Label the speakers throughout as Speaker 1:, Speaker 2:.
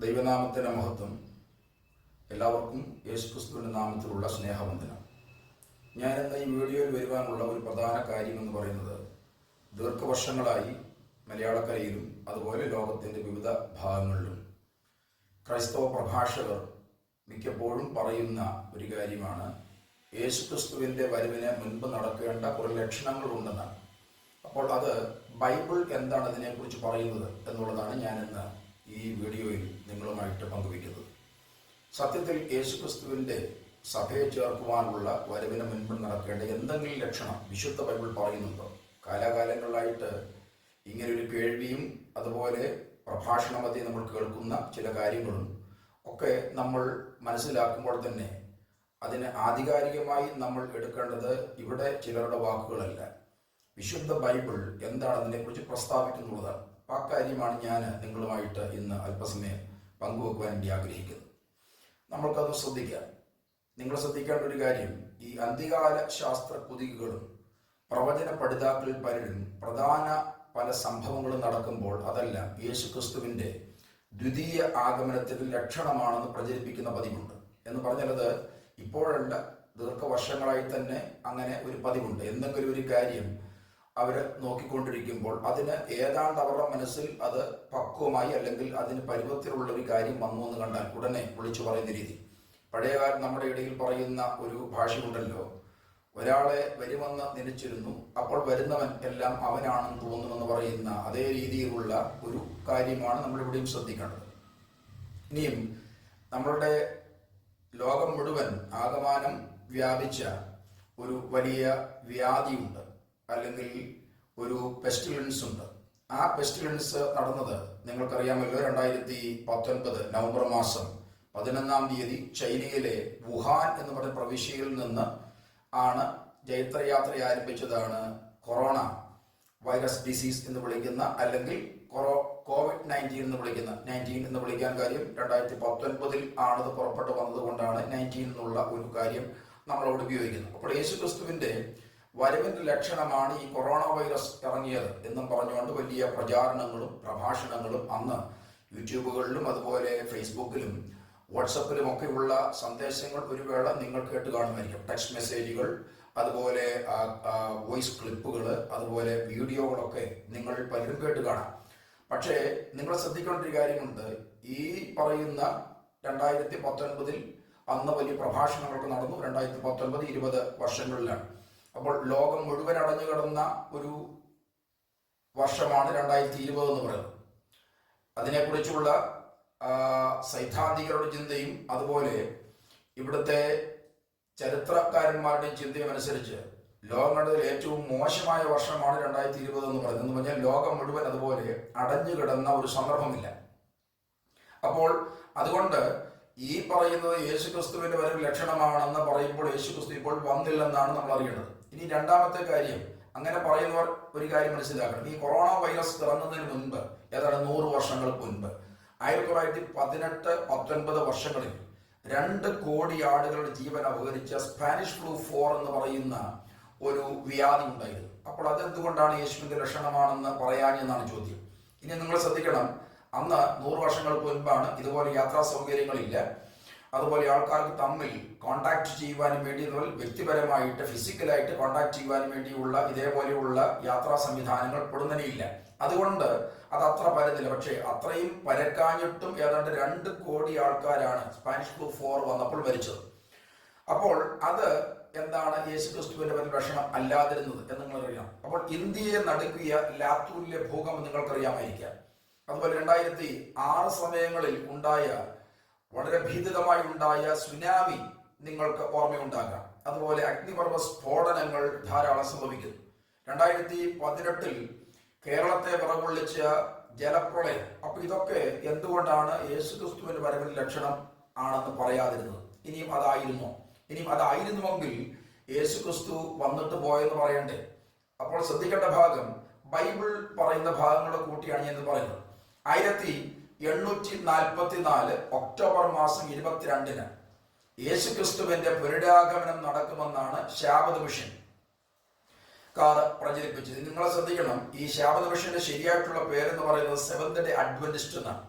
Speaker 1: ദൈവനാമത്തിൻ്റെ മഹത്വം. എല്ലാവർക്കും യേശുക്രിസ്തുവിൻ്റെ നാമത്തിലുള്ള സ്നേഹവന്ദനം. ഞാനിന്ന് ഈ വീഡിയോയിൽ വരുവാനുള്ള ഒരു പ്രധാന കാര്യം എന്ന് പറയുന്നത്, ദീർഘവർഷങ്ങളായി മലയാളക്കരയിലും അതുപോലെ ലോകത്തിൻ്റെ വിവിധ ഭാഗങ്ങളിലും ക്രൈസ്തവ പ്രഭാഷകർ മിക്കപ്പോഴും പറയുന്ന ഒരു കാര്യമാണ്, യേശുക്രിസ്തുവിൻ്റെ വരവിന് മുൻപ് നടക്കേണ്ട കുറേ ലക്ഷണങ്ങളുണ്ടെന്നാണ്. അപ്പോൾ അത് ബൈബിൾ എന്താണ് അതിനെക്കുറിച്ച് പറയുന്നത് എന്നുള്ളതാണ് ഞാനിന്ന് ഈ വീഡിയോയിൽ നിങ്ങളുമായിട്ട് പങ്കുവയ്ക്കുന്നത്. സത്യത്തിൽ യേശുക്രിസ്തുവിൻ്റെ സഭയെ ചേർക്കുവാനുള്ള വരവിന് മുൻപ് നടക്കേണ്ട എന്തെങ്കിലും ലക്ഷണം വിശുദ്ധ ബൈബിൾ പറയുന്നുണ്ടോ? കാലാകാലങ്ങളായിട്ട് ഇങ്ങനൊരു കേൾവിയും അതുപോലെ പ്രഭാഷണ മധ്യേ നമ്മൾ കേൾക്കുന്ന ചില കാര്യങ്ങളും ഒക്കെ നമ്മൾ മനസ്സിലാക്കുമ്പോൾ തന്നെ അതിന് ആധികാരികമായി നമ്മൾ എടുക്കേണ്ടത് ഇവിടെ ചിലരുടെ വാക്കുകളല്ല, വിശുദ്ധ ബൈബിൾ എന്താണ് അതിനെക്കുറിച്ച് പ്രസ്താവിക്കുന്നുള്ളതാണ്. ആ കാര്യമാണ് ഞാൻ നിങ്ങളുമായിട്ട് ഇന്ന് അല്പസമയം പങ്കുവെക്കുവാൻ വേണ്ടി ആഗ്രഹിക്കുന്നത്. നമ്മൾക്കത് ശ്രദ്ധിക്കാം. നിങ്ങൾ ശ്രദ്ധിക്കേണ്ട ഒരു കാര്യം, ഈ അന്ത്യകാല ശാസ്ത്ര കുതികുകളും പ്രവചന പഠിതാക്കളിൽ പലരും പ്രധാന പല സംഭവങ്ങളും നടക്കുമ്പോൾ അതെല്ലാം യേശുക്രിസ്തുവിൻ്റെ ദ്വിതീയ ആഗമനത്തിന് ലക്ഷണമാണെന്ന് പ്രചരിപ്പിക്കുന്ന പതിവുണ്ട്. എന്ന് പറഞ്ഞാൽ അത് ഇപ്പോഴല്ല, ദീർഘവർഷങ്ങളായി തന്നെ അങ്ങനെ ഒരു പതിവുണ്ട്. എന്തെങ്കിലും ഒരു കാര്യം അവർ നോക്കിക്കൊണ്ടിരിക്കുമ്പോൾ അതിന് ഏതാണ്ട് അവരുടെ മനസ്സിൽ അത് പക്വമായി അല്ലെങ്കിൽ അതിന് പരുവത്തിലുള്ള ഒരു കാര്യം വന്നു എന്ന് കണ്ടാൽ ഉടനെ വിളിച്ചു പറയുന്ന രീതി. പഴയകാലം നമ്മുടെ ഇടയിൽ പറയുന്ന ഒരു ഭാഷയുണ്ടല്ലോ, ഒരാളെ വരുമെന്ന് നനച്ചിരുന്നു, അപ്പോൾ വരുന്നവൻ എല്ലാം അവനാണെന്ന് തോന്നുമെന്ന് പറയുന്ന അതേ രീതിയിലുള്ള ഒരു കാര്യമാണ് നമ്മളിവിടെയും ശ്രദ്ധിക്കേണ്ടത്. ഇനിയും നമ്മളുടെ ലോകം മുഴുവൻ ആകമാനം വ്യാപിച്ച ഒരു വലിയ വ്യാധിയുണ്ട്, അല്ലെങ്കിൽ ഒരു പെസ്റ്റിലൻസ് ഉണ്ട്. ആ പെസ്റ്റിലൻസ് നടന്നത് നിങ്ങൾക്കറിയാമല്ലോ, 2019 നവംബർ മാസം 11 ചൈനയിലെ വുഹാൻ എന്ന് പറഞ്ഞ പ്രവിശ്യയിൽ നിന്ന് ആണ് ജൈത്രയാത്ര ആരംഭിച്ചതാണ് കൊറോണ വൈറസ് ഡിസീസ് എന്ന് വിളിക്കുന്ന, അല്ലെങ്കിൽ COVID-19 എന്ന് വിളിക്കുന്ന. 19 എന്ന് വിളിക്കാൻ കാര്യം 2019 ആണത് പുറപ്പെട്ടു വന്നത് കൊണ്ടാണ് 19 എന്നുള്ള ഒരു കാര്യം നമ്മളോട് ഉപയോഗിക്കുന്നത്. അപ്പോൾ യേശുക്രിസ്തുവിൻ്റെ വരവിൻ്റെ ലക്ഷണമാണ് ഈ കൊറോണ വൈറസ് ഇറങ്ങിയത് എന്നും പറഞ്ഞുകൊണ്ട് വലിയ പ്രചാരണങ്ങളും പ്രഭാഷണങ്ങളും അന്ന് യൂട്യൂബുകളിലും അതുപോലെ ഫേസ്ബുക്കിലും വാട്സപ്പിലും ഒക്കെയുള്ള സന്ദേശങ്ങൾ ഒരു വേള നിങ്ങൾ കേട്ട് കാണുമായിരിക്കും. ടെക്സ്റ്റ് മെസ്സേജുകൾ, അതുപോലെ വോയിസ് ക്ലിപ്പുകൾ, അതുപോലെ വീഡിയോകളൊക്കെ നിങ്ങൾ പലരും കേട്ട് കാണാം. പക്ഷേ നിങ്ങൾ ശ്രദ്ധിക്കേണ്ട ഒരു കാര്യമുണ്ട്, ഈ പറയുന്ന 2019 അന്ന് വലിയ പ്രഭാഷണങ്ങളൊക്കെ നടന്നു. 2019-20 വർഷങ്ങളിലാണ്. അപ്പോൾ ലോകം മുഴുവൻ അടഞ്ഞു കിടന്ന ഒരു വർഷമാണ് 2020 എന്ന് പറയുന്നത്. അതിനെക്കുറിച്ചുള്ള സൈദ്ധാന്തികരുടെ ചിന്തയും അതുപോലെ ഇവിടുത്തെ ചരിത്രകാരന്മാരുടെയും ചിന്തയും അനുസരിച്ച് ലോകങ്ങളിൽ ഏറ്റവും മോശമായ വർഷമാണ് 2020 എന്ന് പറയുന്നത്. എന്ന് പറഞ്ഞാൽ ലോകം മുഴുവൻ അതുപോലെ അടഞ്ഞു കിടന്ന ഒരു സന്ദർഭമില്ല. അപ്പോൾ അതുകൊണ്ട് ഈ പറയുന്നത് യേശുക്രിസ്തുവിന്റെ വരവ് ലക്ഷണമാണെന്ന് പറയുമ്പോൾ യേശുക്രിസ്തു ഇപ്പോൾ വന്നില്ലെന്നാണ് നമ്മൾ അറിയേണ്ടത്. ഇനി രണ്ടാമത്തെ കാര്യം, അങ്ങനെ പറയുന്നവർ ഒരു കാര്യം മനസ്സിലാക്കണം. ഈ കൊറോണ വൈറസ് ഇറങ്ങുന്നതിന് മുൻപ്, ഏതാണ്ട് 100 വർഷങ്ങൾക്ക് മുൻപ് 1918-19 വർഷങ്ങളിൽ 2 കോടി ആളുകളുടെ ജീവൻ അപഹരിച്ച സ്പാനിഷ് ഫ്ലൂ 4 എന്ന് പറയുന്ന ഒരു വ്യാധി ഉണ്ടായിരുന്നു. അപ്പോൾ അതെന്തുകൊണ്ടാണ് യേശുവിന്റെ ലക്ഷണമാണെന്ന് പറയാനെന്നാണ് ചോദ്യം. ഇനി നിങ്ങൾ ശ്രദ്ധിക്കണം, അന്ന് 100 വർഷങ്ങൾക്ക് മുൻപാണ്. ഇതുപോലെ യാത്രാ സൗകര്യങ്ങളില്ല, അതുപോലെ ആൾക്കാർക്ക് തമ്മിൽ കോണ്ടാക്ട് ചെയ്യുവാനും വേണ്ടി, വ്യക്തിപരമായിട്ട് ഫിസിക്കലായിട്ട് കോണ്ടാക്ട് ചെയ്യുവാനും വേണ്ടിയുള്ള ഇതേപോലെയുള്ള യാത്രാ സംവിധാനങ്ങൾ പൊടുന്നനെയില്ല. അതുകൊണ്ട് അത് അത്ര പരന്നില്ല. പക്ഷേ അത്രയും പരക്കാഞ്ഞിട്ടും ഏതാണ്ട് 2 കോടി ആൾക്കാരാണ് സ്പാനിഷ് ഫ്ലൂ 4 വന്നപ്പോൾ മരിച്ചത്. അപ്പോൾ അത് എന്താണ് യേശുക്രിസ്തുവിന്റെ ഒരു ലക്ഷണം അല്ലാതിരുന്നത് എന്ന് നിങ്ങൾക്കറിയാം. അപ്പോൾ ഇന്ത്യയെ നടുക്കിയ ലാത്തൂരിലെ ഭൂകമ്പം നിങ്ങൾക്കറിയാമായിരിക്കാം. അതുപോലെ 2006 സമയങ്ങളിൽ ഉണ്ടായ വളരെ ഭീതിതമായി ഉണ്ടായ സുനാമി നിങ്ങൾക്ക് ഓർമ്മയുണ്ടാകാം. അതുപോലെ അഗ്നിപർവ്വ സ്ഫോടനങ്ങൾ ധാരാളം സംഭവിക്കുന്നു. 2018 കേരളത്തെ വിറകൊള്ളിച്ച ജലപ്രളയം. അപ്പൊ ഇതൊക്കെ എന്തുകൊണ്ടാണ് യേശുക്രിസ്തുവിന്റെ വരവിന്റെ ലക്ഷണം ആണെന്ന് പറയാതിരുന്നത്? ഇനിയും അതായിരുന്നുവെങ്കിൽ യേശുക്രിസ്തു വന്നിട്ട് പോയെന്ന് പറയണ്ടേ? അപ്പോൾ ശ്രദ്ധിക്കേണ്ട ഭാഗം, ബൈബിൾ പറയുന്ന ഭാഗങ്ങളുടെ കൂട്ടിയാണ് ഞാൻ പറയുന്നത്. 1844 ഒക്ടോബർ മാസം 22 യേശുക്രിസ്തുവിന്റെ പുനരാഗമനം നടക്കുമെന്നാണ് ശാബത മിഷൻ പ്രചരിപ്പിച്ചത്. നിങ്ങളെ ശ്രദ്ധിക്കണം, ഈ ശാബത മിഷന്റെ ശരിയായിട്ടുള്ള പേരെന്ന് പറയുന്നത് സെവന്ത് ഡേ അഡ്വന്റിസ്റ്റ് എന്നാണ്.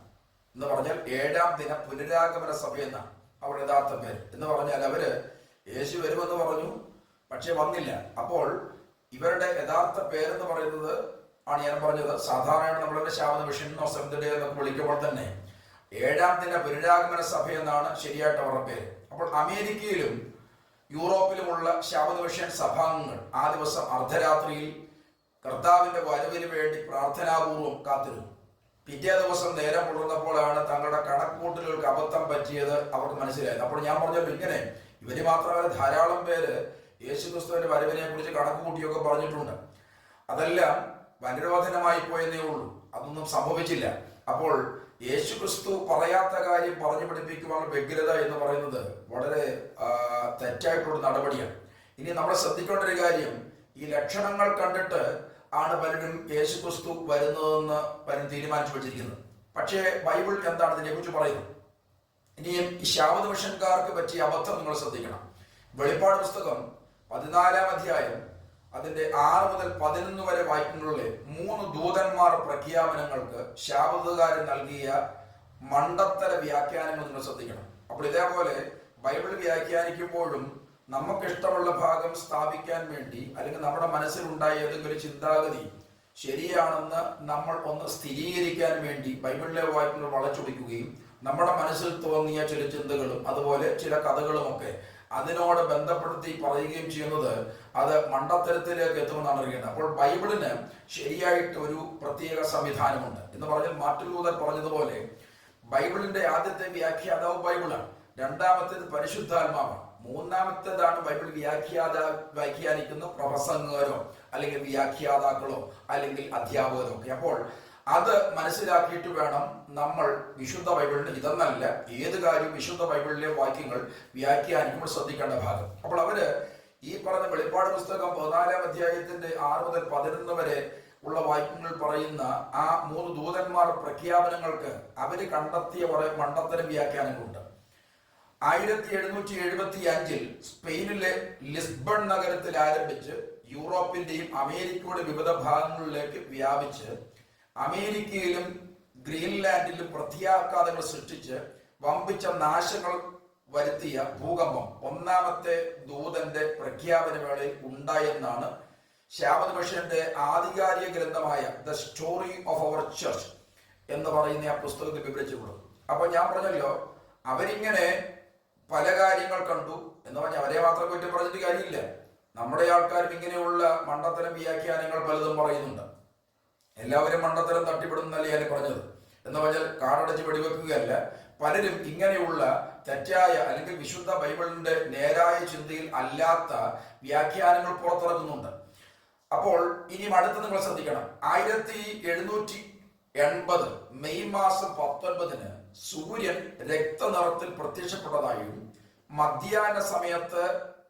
Speaker 1: എന്ന് പറഞ്ഞാൽ ഏഴാം ദിന പുനരാഗമന സഭ എന്നാണ് അവരുടെ യഥാർത്ഥ പേര്. എന്ന് പറഞ്ഞാൽ അവര് യേശു വരുമെന്ന് പറഞ്ഞു, പക്ഷെ വന്നില്ല. അപ്പോൾ ഇവരുടെ യഥാർത്ഥ പേരെന്ന് പറയുന്നത് ആണ് ഞാൻ പറഞ്ഞത്. സാധാരണ നമ്മളുടെ ശാബത മിഷൻ സെവന്ത് ഡേ എന്നൊക്കെ വിളിക്കുമ്പോൾ തന്നെ ഏഴാം ദിന പുനരാഗമന സഭ എന്നാണ് ശരിയായിട്ട് അവരുടെ പേര്. അപ്പോൾ അമേരിക്കയിലും യൂറോപ്പിലുമുള്ള ശാബത മിഷൻ സഭാംഗങ്ങൾ ആ ദിവസം അർദ്ധരാത്രിയിൽ കർത്താവിന്റെ വരവിന് വേണ്ടി പ്രാർത്ഥനാപൂർവം കാത്തിരുന്നു. പിറ്റേ ദിവസം നേരം പുലർന്നപ്പോഴാണ് തങ്ങളുടെ കണക്കൂട്ടലുകൾക്ക് അബദ്ധം പറ്റിയത് അവർക്ക് മനസ്സിലായത്. അപ്പോൾ ഞാൻ പറഞ്ഞല്ലോ, ഇങ്ങനെ ഇവര് മാത്രമല്ല ധാരാളം പേര് യേശുക്രിസ്തുവിന്റെ വരവിനെ കുറിച്ച് കണക്ക് കൂട്ടിയൊക്കെ പറഞ്ഞിട്ടുണ്ട്. അതെല്ലാം വനരോധനമായി പോയെന്നേ ഉള്ളൂ, അതൊന്നും സംഭവിച്ചില്ല. അപ്പോൾ യേശുക്രിസ്തു പറയാത്ത കാര്യം പറഞ്ഞു പഠിപ്പിക്കുവാനുള്ള വ്യഗ്രത എന്ന് പറയുന്നത് വളരെ തെറ്റായിട്ടുള്ള നടപടിയാണ്. ഇനി നമ്മൾ ശ്രദ്ധിക്കേണ്ട ഒരു കാര്യം, ഈ ലക്ഷണങ്ങൾ കണ്ടിട്ട് ആണ് പലരും യേശുക്രിസ്തു വരുന്നതെന്ന് പലരും തീരുമാനിച്ചു വെച്ചിരിക്കുന്നത്. പക്ഷേ ബൈബിൾ എന്താണ് ഇതിനെക്കുറിച്ച് പറയുന്നത്? ഇനിയും ഈ ശാബത മിഷൻകാർക്ക് പറ്റിയ അബദ്ധം നിങ്ങൾ ശ്രദ്ധിക്കണം. വെളിപ്പാട് പുസ്തകം 14-ാം അധ്യായം അതിന്റെ 6 മുതൽ 11 വരെ വാക്യങ്ങളിലെ 3 ദൂതന്മാർ പ്രഖ്യാപനങ്ങൾക്ക് ശാബതക്കാരൻ നൽകിയ മണ്ടത്തര വ്യാഖ്യാനങ്ങൾ നിങ്ങൾ ശ്രദ്ധിക്കണം. അപ്പോൾ ഇതേപോലെ ബൈബിൾ വ്യാഖ്യാനിക്കുമ്പോഴും നമുക്കിഷ്ടമുള്ള ഭാഗം സ്ഥാപിക്കാൻ വേണ്ടി അല്ലെങ്കിൽ നമ്മുടെ മനസ്സിലുണ്ടായ ഏതെങ്കിലും ചിന്താഗതി ശരിയാണെന്ന് നമ്മൾ ഒന്ന് സ്ഥിരീകരിക്കാൻ വേണ്ടി ബൈബിളിലെ വാക്യങ്ങൾ വളച്ചൊടിക്കുകയും നമ്മുടെ മനസ്സിൽ തോന്നിയ ചില ചിന്തകളും അതുപോലെ ചില കഥകളുമൊക്കെ അതിനോട് ബന്ധപ്പെടുത്തി പറയുകയും ചെയ്യുന്നത് അത് മണ്ടത്തരത്തിലേക്ക് എത്തുമെന്നാണ് അറിയേണ്ടത്. അപ്പോൾ ബൈബിളിന് ശരിയായിട്ട് ഒരു പ്രത്യേക സംവിധാനമുണ്ട്. എന്ന് പറഞ്ഞാൽ മാർട്ടിൻ ലൂതർ പറഞ്ഞതുപോലെ ബൈബിളിന്റെ ആദ്യത്തെ വ്യാഖ്യാതാവ് ബൈബിളാണ്, രണ്ടാമത്തേത് പരിശുദ്ധാത്മാവാണ്, മൂന്നാമത്തേതാണ് ബൈബിൾ വ്യാഖ്യാനിക്കുന്ന പ്രസംഗകരോ അല്ലെങ്കിൽ വ്യാഖ്യാതാക്കളോ അല്ലെങ്കിൽ അധ്യാപകരോ ഒക്കെ. അപ്പോൾ അത് മനസ്സിലാക്കിയിട്ട് വേണം നമ്മൾ വിശുദ്ധ ബൈബിളിന് ഇതെന്നല്ല ഏത് കാര്യം വിശുദ്ധ ബൈബിളിലെ വാക്യങ്ങൾ വ്യാഖ്യാനിക്കുമ്പോൾ ശ്രദ്ധിക്കേണ്ട ഭാഗം. അപ്പോൾ അവര് ഈ പറഞ്ഞ വെളിപ്പാട് പുസ്തകം 14-ാം അധ്യായത്തിന്റെ 6 മുതൽ 11 വരെ ഉള്ള വാക്യങ്ങൾ പറയുന്ന ആ 3 ദൂതന്മാർ പ്രഖ്യാപനങ്ങൾക്ക് അവര് കണ്ടെത്തിയ കുറെ മണ്ടത്തരം വ്യാഖ്യാനങ്ങളുണ്ട്. 1775 സ്പെയിനിലെ ലിസ്ബൺ നഗരത്തിൽ ആരംഭിച്ച് യൂറോപ്പിന്റെയും അമേരിക്കയുടെ വിവിധ ഭാഗങ്ങളിലേക്ക് വ്യാപിച്ച് അമേരിക്കയിലും ഗ്രീൻലാൻഡിലും പ്രത്യാഘാതങ്ങൾ സൃഷ്ടിച്ച് വമ്പിച്ച നാശങ്ങൾ വരുത്തിയ ഭൂകമ്പം 1-ാമത്തെ ദൂതന്റെ പ്രഖ്യാപന വേളയിൽ ഉണ്ടായെന്നാണ് ശാബത മിഷന്റെ ആധികാരിക ഗ്രന്ഥമായ the story of our church എന്ന് പറയുന്ന ആ പുസ്തകത്തിൽ വിവരിച്ചിട്ടുള്ളത്. അപ്പൊ ഞാൻ പറഞ്ഞല്ലോ, അവരിങ്ങനെ പല കാര്യങ്ങൾ കണ്ടു എന്ന് പറഞ്ഞാൽ അവരെ മാത്രം കുറ്റം പറഞ്ഞിട്ട് കാര്യമില്ല. നമ്മുടെ ആൾക്കാരും ഇങ്ങനെയുള്ള മണ്ടത്തരം വ്യാഖ്യാനങ്ങൾ പലതും പറയുന്നുണ്ട്. എല്ലാവരും മണ്ടത്തരം തട്ടിപ്പെടുന്നല്ലേ ഞാൻ പറഞ്ഞത്. എന്ന് പറഞ്ഞാൽ കാടടച്ച് വെടിവെക്കുകയല്ല, പലരും ഇങ്ങനെയുള്ള തെറ്റായ അല്ലെങ്കിൽ വിശുദ്ധ ബൈബിളിന്റെ നേരായ ചിന്തയിൽ അല്ലാത്ത വ്യാഖ്യാനങ്ങൾ പുറത്തിറക്കുന്നുണ്ട്. അപ്പോൾ ഇനിയും അടുത്ത് നിങ്ങൾ ശ്രദ്ധിക്കണം. 1780 മെയ് മാസം 19 സൂര്യൻ രക്തനിറത്തിൽ പ്രത്യക്ഷപ്പെട്ടതായും മധ്യാഹ്ന സമയത്ത്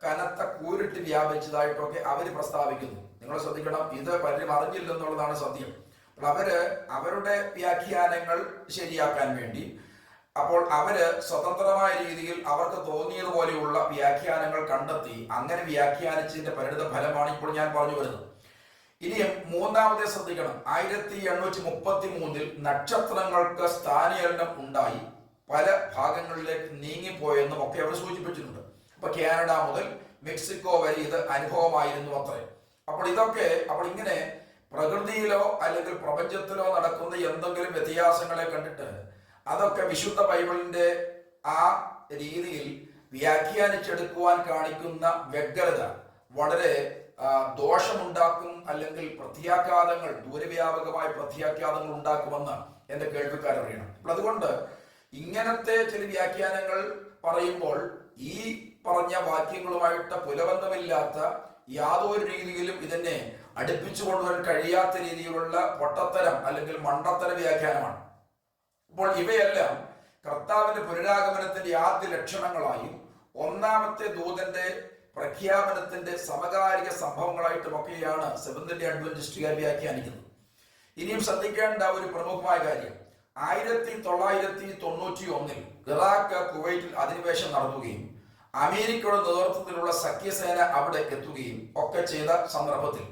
Speaker 1: കനത്ത കൂരിട്ട് വ്യാപിച്ചതായിട്ടൊക്കെ അവര് പ്രസ്താവിക്കുന്നു. നിങ്ങൾ ശ്രദ്ധിക്കണം, ഇത് പലരും അറിഞ്ഞില്ലെന്നുള്ളതാണ് സത്യം. അപ്പോൾ അവര് അവരുടെ വ്യാഖ്യാനങ്ങൾ ശരിയാക്കാൻ വേണ്ടി അപ്പോൾ അവര് സ്വതന്ത്രമായ രീതിയിൽ അവർക്ക് തോന്നിയതുപോലെയുള്ള വ്യാഖ്യാനങ്ങൾ കണ്ടെത്തി അങ്ങനെ വ്യാഖ്യാനിച്ചതിന്റെ പരിണിത ഫലമാണ് ഇപ്പോൾ ഞാൻ പറഞ്ഞു വരുന്നത്. ഇനിയും മൂന്നാമത്തെ ശ്രദ്ധിക്കണം. 1833 നക്ഷത്രങ്ങൾക്ക് സ്ഥാനചലനം ഉണ്ടായി പല ഭാഗങ്ങളിലേക്ക് നീങ്ങിപ്പോയെന്നും ഒക്കെ അവർ സൂചിപ്പിച്ചിട്ടുണ്ട്. അപ്പൊ കാനഡ മുതൽ മെക്സിക്കോ വരെ ഇത് അനുഭവമായിരുന്നു അത്രേ. അപ്പോൾ ഇങ്ങനെ പ്രകൃതിയിലോ അല്ലെങ്കിൽ പ്രപഞ്ചത്തിലോ നടക്കുന്ന എന്തെങ്കിലും വ്യത്യാസങ്ങളെ കണ്ടിട്ട് അതൊക്കെ വിശുദ്ധ ബൈബിളിന്റെ ആ രീതിയിൽ വ്യാഖ്യാനിച്ചെടുക്കുവാൻ കാണിക്കുന്ന വ്യഗ്രത വളരെ ദോഷമുണ്ടാക്കും, അല്ലെങ്കിൽ പ്രത്യാഘാതങ്ങൾ ദൂരവ്യാപകമായ പ്രത്യാഘാതങ്ങൾ ഉണ്ടാക്കുമെന്ന് എന്റെ കേൾവിക്കാരറിയണം. അപ്പോൾ അതുകൊണ്ട് ഇങ്ങനത്തെ ചില വ്യാഖ്യാനങ്ങൾ പറയുമ്പോൾ ഈ പറഞ്ഞ വാക്യങ്ങളുമായിട്ട് പുലബന്ധമില്ലാത്ത യാതൊരു രീതിയിലും ഇതിനെ അടുപ്പിച്ചു കൊണ്ടുവരാൻ കഴിയാത്ത രീതിയിലുള്ള പൊട്ടത്തരം അല്ലെങ്കിൽ മണ്ടത്തര വ്യാഖ്യാനമാണ്. അപ്പോൾ ഇവയെല്ലാം കർത്താവിന്റെ പുനരാഗമനത്തിന്റെ ആദ്യ ലക്ഷണങ്ങളായും 1-ാമത്തെ ദൂതന്റെ പ്രഖ്യാപനത്തിന്റെ സമകാലിക സംഭവങ്ങളായിട്ടുമൊക്കെയാണ് സെവന്ത് ഡേ അഡ്വന്റിസ്റ്റുകാർ വ്യാഖ്യാനിക്കുന്നത്. ഇനിയും ശ്രദ്ധിക്കേണ്ട ഒരു പ്രമുഖമായ കാര്യം, 1991 ഇറാഖ് കുവൈറ്റിൽ അധിനിവേശം നടത്തുകയും അമേരിക്കയുടെ നേതൃത്വത്തിലുള്ള സഖ്യസേന അവിടെ എത്തുകയും ഒക്കെ ചെയ്ത സന്ദർഭത്തിൽ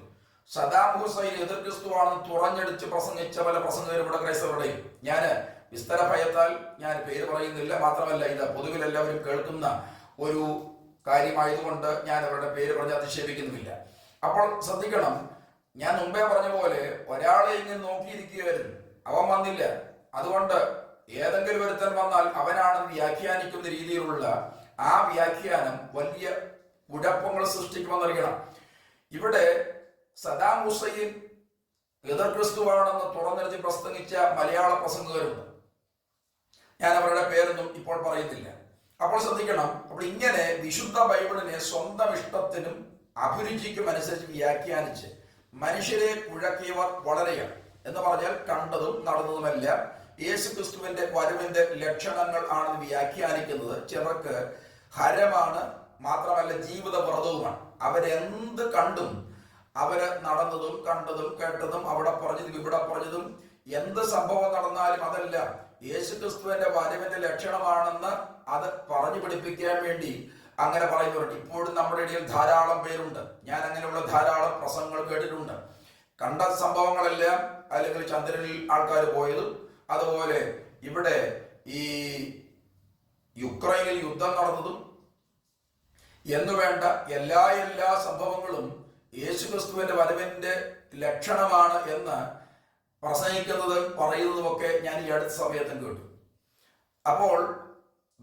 Speaker 1: സദാം ഹുസൈൻ എതിർ ക്രിസ്തുവാണെന്ന് തുറഞ്ഞടിച്ച് പ്രസംഗിച്ച പല പ്രസംഗകരും ഇവിടെ ക്രൈസ്തവരുടെയും ഞാൻ വിസ്തര ഭയത്താൽ ഞാൻ പേര് പറയുന്നില്ല. മാത്രമല്ല, ഇത് പൊതുവിൽ എല്ലാവരും കേൾക്കുന്ന ഒരു കാര്യമായതുകൊണ്ട് ഞാൻ അവരുടെ പേര് പറഞ്ഞ് അധിക്ഷേപിക്കുന്നുമില്ല. അപ്പോൾ ശ്രദ്ധിക്കണം, ഞാൻ മുമ്പേ പറഞ്ഞ പോലെ ഒരാളെ ഇങ്ങനെ നോക്കിയിരിക്കുകയായിരുന്നു, അവൻ വന്നില്ല. അതുകൊണ്ട് ഏതെങ്കിലും ഒരുത്തൻ വന്നാൽ അവനാണെന്ന് വ്യാഖ്യാനിക്കുന്ന രീതിയിലുള്ള ആ വ്യാഖ്യാനം വലിയ കുഴപ്പങ്ങൾ സൃഷ്ടിക്കുമെന്നറിയണം. ഇവിടെ സദാം ഹുസൈൻ എതിർ ക്രിസ്തുവാണെന്ന് തുറന്നെടുത്ത് പ്രസംഗിച്ച മലയാള പ്രസംഗകരുണ്ട്. ഞാൻ അവരുടെ പേരൊന്നും ഇപ്പോൾ പറയുന്നില്ല. അപ്പോൾ ശ്രദ്ധിക്കണം, അപ്പോൾ ഇങ്ങനെ വിശുദ്ധ ബൈബിളിനെ സ്വന്തം ഇഷ്ടത്തിനും അഭിരുചിക്കും അനുസരിച്ച് വ്യാഖ്യാനിച്ച് മനുഷ്യരെ കുഴക്കിയവർ വളരെയാണ്. എന്ന് പറഞ്ഞാൽ കണ്ടതും നടന്നതുമെല്ലാം യേശു ക്രിസ്തുവിന്റെ വരവിന്റെ ലക്ഷണങ്ങൾ ആണെന്ന് വ്യാഖ്യാനിക്കുന്നത് ചിലർക്ക് ഹരമാണ്, മാത്രമല്ല ജീവിത വ്രതവുമാണ്. അവരെന്ത് കണ്ടും അവര് നടന്നതും കണ്ടതും കേട്ടതും അവിടെ പറഞ്ഞതും ഇവിടെ പറഞ്ഞതും എന്ത് സംഭവം നടന്നാലും അതെല്ലാം യേശു ക്രിസ്തുവിന്റെ വരവിന്റെ ലക്ഷണമാണെന്ന് അത് പറഞ്ഞു പിടിപ്പിക്കാൻ വേണ്ടി അങ്ങനെ പറയുന്നവരുണ്ട്. ഇപ്പോഴും നമ്മുടെ ഇടയിൽ ധാരാളം പേരുണ്ട്. ഞാൻ അങ്ങനെയുള്ള ധാരാളം പ്രസംഗങ്ങൾ കേട്ടിട്ടുണ്ട്. കണ്ട സംഭവങ്ങളെല്ലാം, അല്ലെങ്കിൽ ചന്ദ്രനിൽ ആൾക്കാർ പോയതും, അതുപോലെ ഇവിടെ ഈ യുക്രൈനിൽ യുദ്ധം നടന്നതും എന്നുവേണ്ട എല്ലാ സംഭവങ്ങളും യേശു ക്രിസ്തുവിന്റെ വരവിന്റെ ലക്ഷണമാണ് എന്ന് പ്രസംഗിക്കുന്നത് പറയുന്നതുമൊക്കെ ഞാൻ ഈ അടുത്ത സമയത്തും കേട്ടു. അപ്പോൾ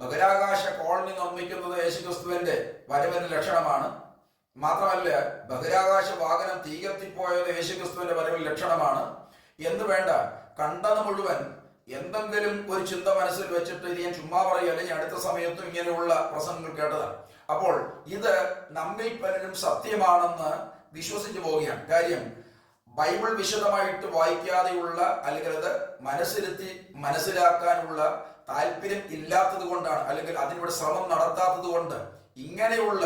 Speaker 1: ബഹിരാകാശ കോളനി നിർമ്മിക്കുന്നത് യേശു ക്രിസ്തുവിന്റെ വരവിന്റെ ലക്ഷണമാണ്. മാത്രമല്ല, ബഹിരാകാശ വാഹനം തീ കത്തിപ്പോയത് യേശു ക്രിസ്തുവിന്റെ വരവിന്റെ ലക്ഷണമാണ് എന്ന് വേണ്ട, കണ്ടത് മുഴുവൻ എന്തെങ്കിലും ഒരു ചിന്ത മനസ്സിൽ വെച്ചിട്ട് ഇത് ഞാൻ ചുമ്മാ പറയുക, അല്ലെങ്കിൽ അടുത്ത സമയത്തും ഇങ്ങനെയുള്ള പ്രസംഗങ്ങൾ കേട്ടതാണ്. അപ്പോൾ ഇത് നമ്മിൽ പലരും സത്യമാണെന്ന് വിശ്വസിച്ചു പോവുകയാണ്. കാര്യം ബൈബിൾ വിശദമായിട്ട് വായിക്കാതെയുള്ള, അല്ലെങ്കിൽ അത് മനസ്സിരുത്തി മനസ്സിലാക്കാനുള്ള താല്പര്യം ഇല്ലാത്തത് കൊണ്ടാണ്, അല്ലെങ്കിൽ അതിനോട് ശ്രമം നടത്താത്തത് കൊണ്ട് ഇങ്ങനെയുള്ള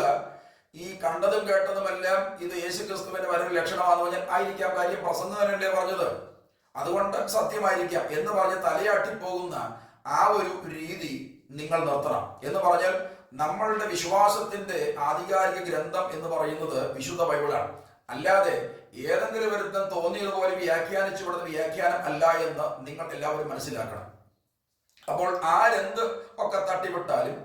Speaker 1: ഈ കണ്ടതും കേട്ടതുമെല്ലാം ഇത് യേശു ക്രിസ്തുവിന്റെ വരവിന്റെ ലക്ഷണമാണെന്ന് പറഞ്ഞാൽ ആയിരിക്കാം. കാര്യം പ്രസംഗകനല്ലേ പറഞ്ഞത്, അതുകൊണ്ട് സത്യമായിരിക്കാം എന്ന് പറഞ്ഞ് തലയാട്ടിപ്പോകുന്ന ആ ഒരു രീതി നിങ്ങൾ നിർത്തണം. എന്ന് പറഞ്ഞാൽ നമ്മളുടെ വിശ്വാസത്തിന്റെ ആധികാരിക ഗ്രന്ഥം എന്ന് പറയുന്നത് വിശുദ്ധ ബൈബിളാണ്. അല്ലാതെ ഏതെങ്കിലും ഒരുത്തൻ തോന്നിയതുപോലെ വ്യാഖ്യാനിച്ചു വിടുന്ന വ്യാഖ്യാനം അല്ല എന്ന് നിങ്ങൾ എല്ലാവരും മനസ്സിലാക്കണം. അപ്പോൾ ആരെന്ത് ഒക്കെ തട്ടിവിട്ടാലും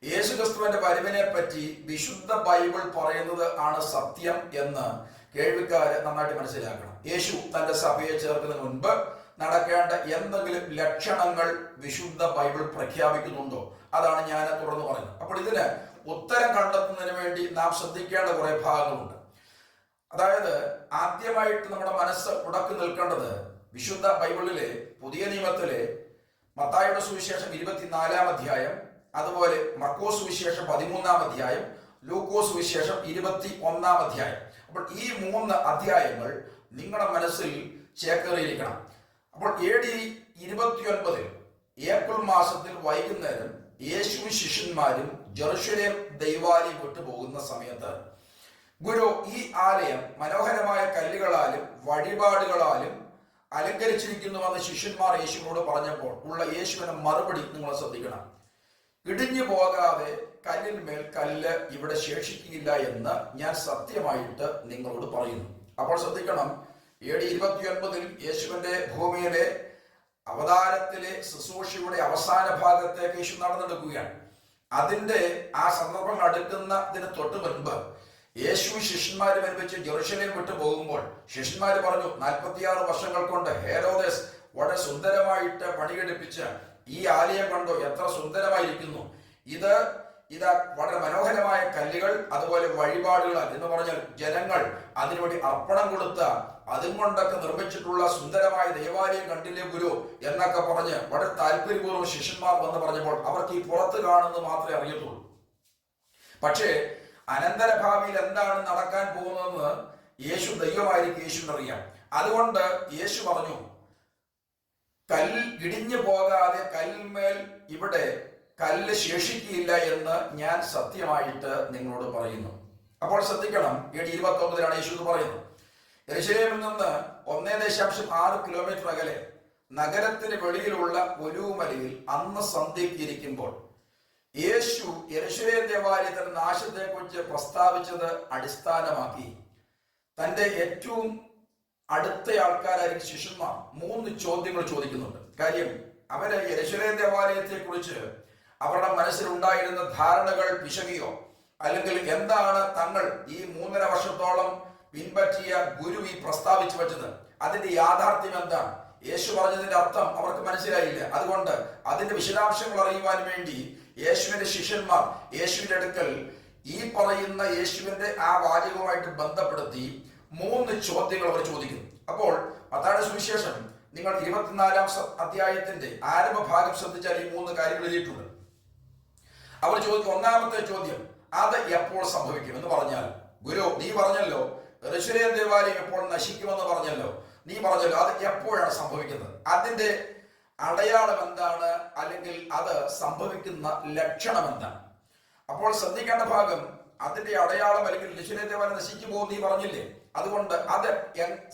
Speaker 1: യേശു ക്രിസ്തുവിന്റെ വരവിനെ പറ്റി വിശുദ്ധ ബൈബിൾ പറയുന്നത് ആണ് സത്യം എന്ന് കേൾവിക്കാര് നന്നായിട്ട് മനസ്സിലാക്കണം. യേശു തന്റെ സഭയെ ചേർക്കുന്നതിന് മുൻപ് നടക്കേണ്ട എന്തെങ്കിലും ലക്ഷണങ്ങൾ വിശുദ്ധ ബൈബിൾ പ്രഖ്യാപിക്കുന്നുണ്ടോ? അതാണ് ഞാൻ തുറന്നു പറയുന്നത്. അപ്പോൾ ഇതിന് ഉത്തരം കണ്ടെത്തുന്നതിന് വേണ്ടി നാം ശ്രദ്ധിക്കേണ്ട കുറെ ഭാഗങ്ങളുണ്ട്. അതായത് ആദ്യമായിട്ട് നമ്മുടെ മനസ്സ് ഉടക്കി നിൽക്കേണ്ടത് വിശുദ്ധ ബൈബിളിലെ പുതിയ നിയമത്തിലെ മത്തായിയുടെ സുവിശേഷം 24-ാം അധ്യായം, അതുപോലെ മർക്കോസ് സുവിശേഷം 13-ാം അധ്യായം, ലൂക്കോസ് സുവിശേഷം 21-ാം അധ്യായം. അപ്പോൾ ഈ 3 അധ്യായങ്ങൾ നിങ്ങളുടെ മനസ്സിൽ ചേക്കേറിയിരിക്കണം. അപ്പോൾ AD 29 ഏപ്രിൽ മാസത്തിൽ വൈകുന്നേരം യേശുവും ശിഷ്യന്മാരും ജെറുസലേം ദൈവാലയം വിട്ടുപോകുന്ന സമയത്ത് ഗുരു ഈ ആലയം മനോഹരമായ കല്ലുകളാലും വഴിപാടുകളാലും അലങ്കരിച്ചിരിക്കുന്നുവെന്ന് ശിഷ്യന്മാർ യേശുവിനോട് പറഞ്ഞപ്പോൾ ഉള്ള യേശുവിന്റെ മറുപടി നിങ്ങൾ ശ്രദ്ധിക്കണം. ഇടിഞ്ഞു പോകാതെ കല്ലിന്മേൽ കല്ല് ഇവിടെ ശേഷിക്കില്ല എന്ന് ഞാൻ സത്യമായിട്ട് നിങ്ങളോട് പറയുന്നു. അപ്പോൾ ശ്രദ്ധിക്കണം, AD 29 യേശുവിന്റെ ഭൂമിയിലെ അവതാരത്തിലെ ശുശ്രൂഷയുടെ അവസാന ഭാഗത്തേക്ക് യേശു നടന്നെടുക്കുകയാണ്. അതിന്റെ ആ സന്ദർഭം അടുക്കുന്നതിന് തൊട്ട് മുൻപ് യേശു ശിഷ്യന്മാരും ഒരുമിച്ച് ജെറുസലേം വിട്ടു പോകുമ്പോൾ ശിഷ്യന്മാർ പറഞ്ഞു, 46 വർഷങ്ങൾ കൊണ്ട് ഹെരോദേസ് വളരെ സുന്ദരമായിട്ട് പണികെടുപ്പിച്ച ഈ ആലയം കണ്ടോ, എത്ര സുന്ദരമായിരിക്കുന്നു. ഇതാ വളരെ മനോഹരമായ കല്ലുകൾ, അതുപോലെ വഴിപാടുകൾ എന്ന് പറഞ്ഞാൽ ജനങ്ങൾ അതിനുവേണ്ടി അർപ്പണം കൊടുത്ത അതും കൊണ്ടൊക്കെ നിർമ്മിച്ചിട്ടുള്ള സുന്ദരമായ ദേവാലയം കണ്ടില്ലേ ഗുരു എന്നൊക്കെ പറഞ്ഞ് വളരെ താല്പര്യപൂർവ്വം ശിഷ്യന്മാർ വന്ന് പറഞ്ഞപ്പോൾ അവർക്ക് ഈ പുറത്ത് കാണുന്നത് മാത്രമേ അറിയത്തുള്ളൂ. പക്ഷേ അനന്തരഭാവിയിൽ എന്താണ് നടക്കാൻ പോകുന്നതെന്ന് യേശു ദൈവമായിരിക്കും യേശുവിനറിയാം. അതുകൊണ്ട് യേശു പറഞ്ഞു, ഇടിഞ്ഞു പോകാതെ കല്ലിന്മേൽ ഇവിടെ കല്ല് ശേഷിക്കില്ല എന്ന് ഞാൻ സത്യമായിട്ട് നിങ്ങളോട് പറയുന്നു. അപ്പോൾ ശ്രദ്ധിക്കണം, AD 29 യേശു പറയുന്നത്. യെരൂശലേമിൽ നിന്ന് 1.6 കിലോമീറ്റർ അകലെ നഗരത്തിന് വെളിയിലുള്ള ഒലിവുമലയിൽ അന്ന് സന്ധ്യയ്ക്ക് ഇരിക്കുമ്പോൾ യേശു യെരൂശലേം ദേവാലയത്തിന്റെ നാശത്തെക്കുറിച്ച് പ്രസ്താവിച്ചത് അടിസ്ഥാനമാക്കി തന്റെ ഏറ്റവും അടുത്ത ആൾക്കാരായിരിക്കും ശിഷ്യന്മാർ 3 ചോദ്യങ്ങൾ ചോദിക്കുന്നുണ്ട്. കാര്യം അവര് യെരൂശലേം ദേവാലയത്തെ കുറിച്ച് അവരുടെ മനസ്സിലുണ്ടായിരുന്ന ധാരണകൾ പിശകിയോ, അല്ലെങ്കിൽ എന്താണ് തങ്ങൾ ഈ 3.5 വർഷത്തോളം പിൻപറ്റിയ ഗുരു ഈ പ്രസ്താവിച്ചു വെച്ചത്, അതിന്റെ യാഥാർത്ഥ്യം എന്താണ്, യേശു പറഞ്ഞതിന്റെ അർത്ഥം അവർക്ക് മനസ്സിലായില്ല. അതുകൊണ്ട് അതിന്റെ വിശദാംശങ്ങൾ അറിയുവാൻ വേണ്ടി യേശുവിന്റെ ശിഷ്യന്മാർ യേശുവിന്റെ അടുക്കൽ ഈ പറയുന്ന യേശുവിന്റെ ആ വാചകവുമായിട്ട് ബന്ധപ്പെടുത്തി 3 ചോദ്യങ്ങൾ അവർ ചോദിക്കുന്നു. അപ്പോൾ മത്തായിയുടെ സുവിശേഷം നിങ്ങൾ 24-ാം അധ്യായത്തിന്റെ ആരംഭ ഭാഗം ശ്രദ്ധിച്ചാൽ ഈ 3 കാര്യങ്ങൾ എഴുതിയിട്ടുണ്ട്. അവർ ചോദിക്കും, ഒന്നാമത്തെ ചോദ്യം, അത് എപ്പോൾ സംഭവിക്കും എന്ന് പറഞ്ഞാൽ, ഗുരു നീ പറഞ്ഞല്ലോ യെരൂശലേം ദേവാലയം എപ്പോൾ നശിക്കുമെന്ന് പറഞ്ഞല്ലോ, നീ പറഞ്ഞല്ലോ അത് എപ്പോഴാണ് സംഭവിക്കുന്നത്, അതിന്റെ അടയാളം എന്താണ്, അല്ലെങ്കിൽ അത് സംഭവിക്കുന്ന ലക്ഷണം എന്താണ്? അപ്പോൾ ശ്രദ്ധിക്കേണ്ട ഭാഗം, അതിന്റെ അടയാളം അല്ലെങ്കിൽ യെരൂശലേം ദേവാലയം നശിക്കുമോ നീ പറഞ്ഞില്ലേ, അതുകൊണ്ട് അത്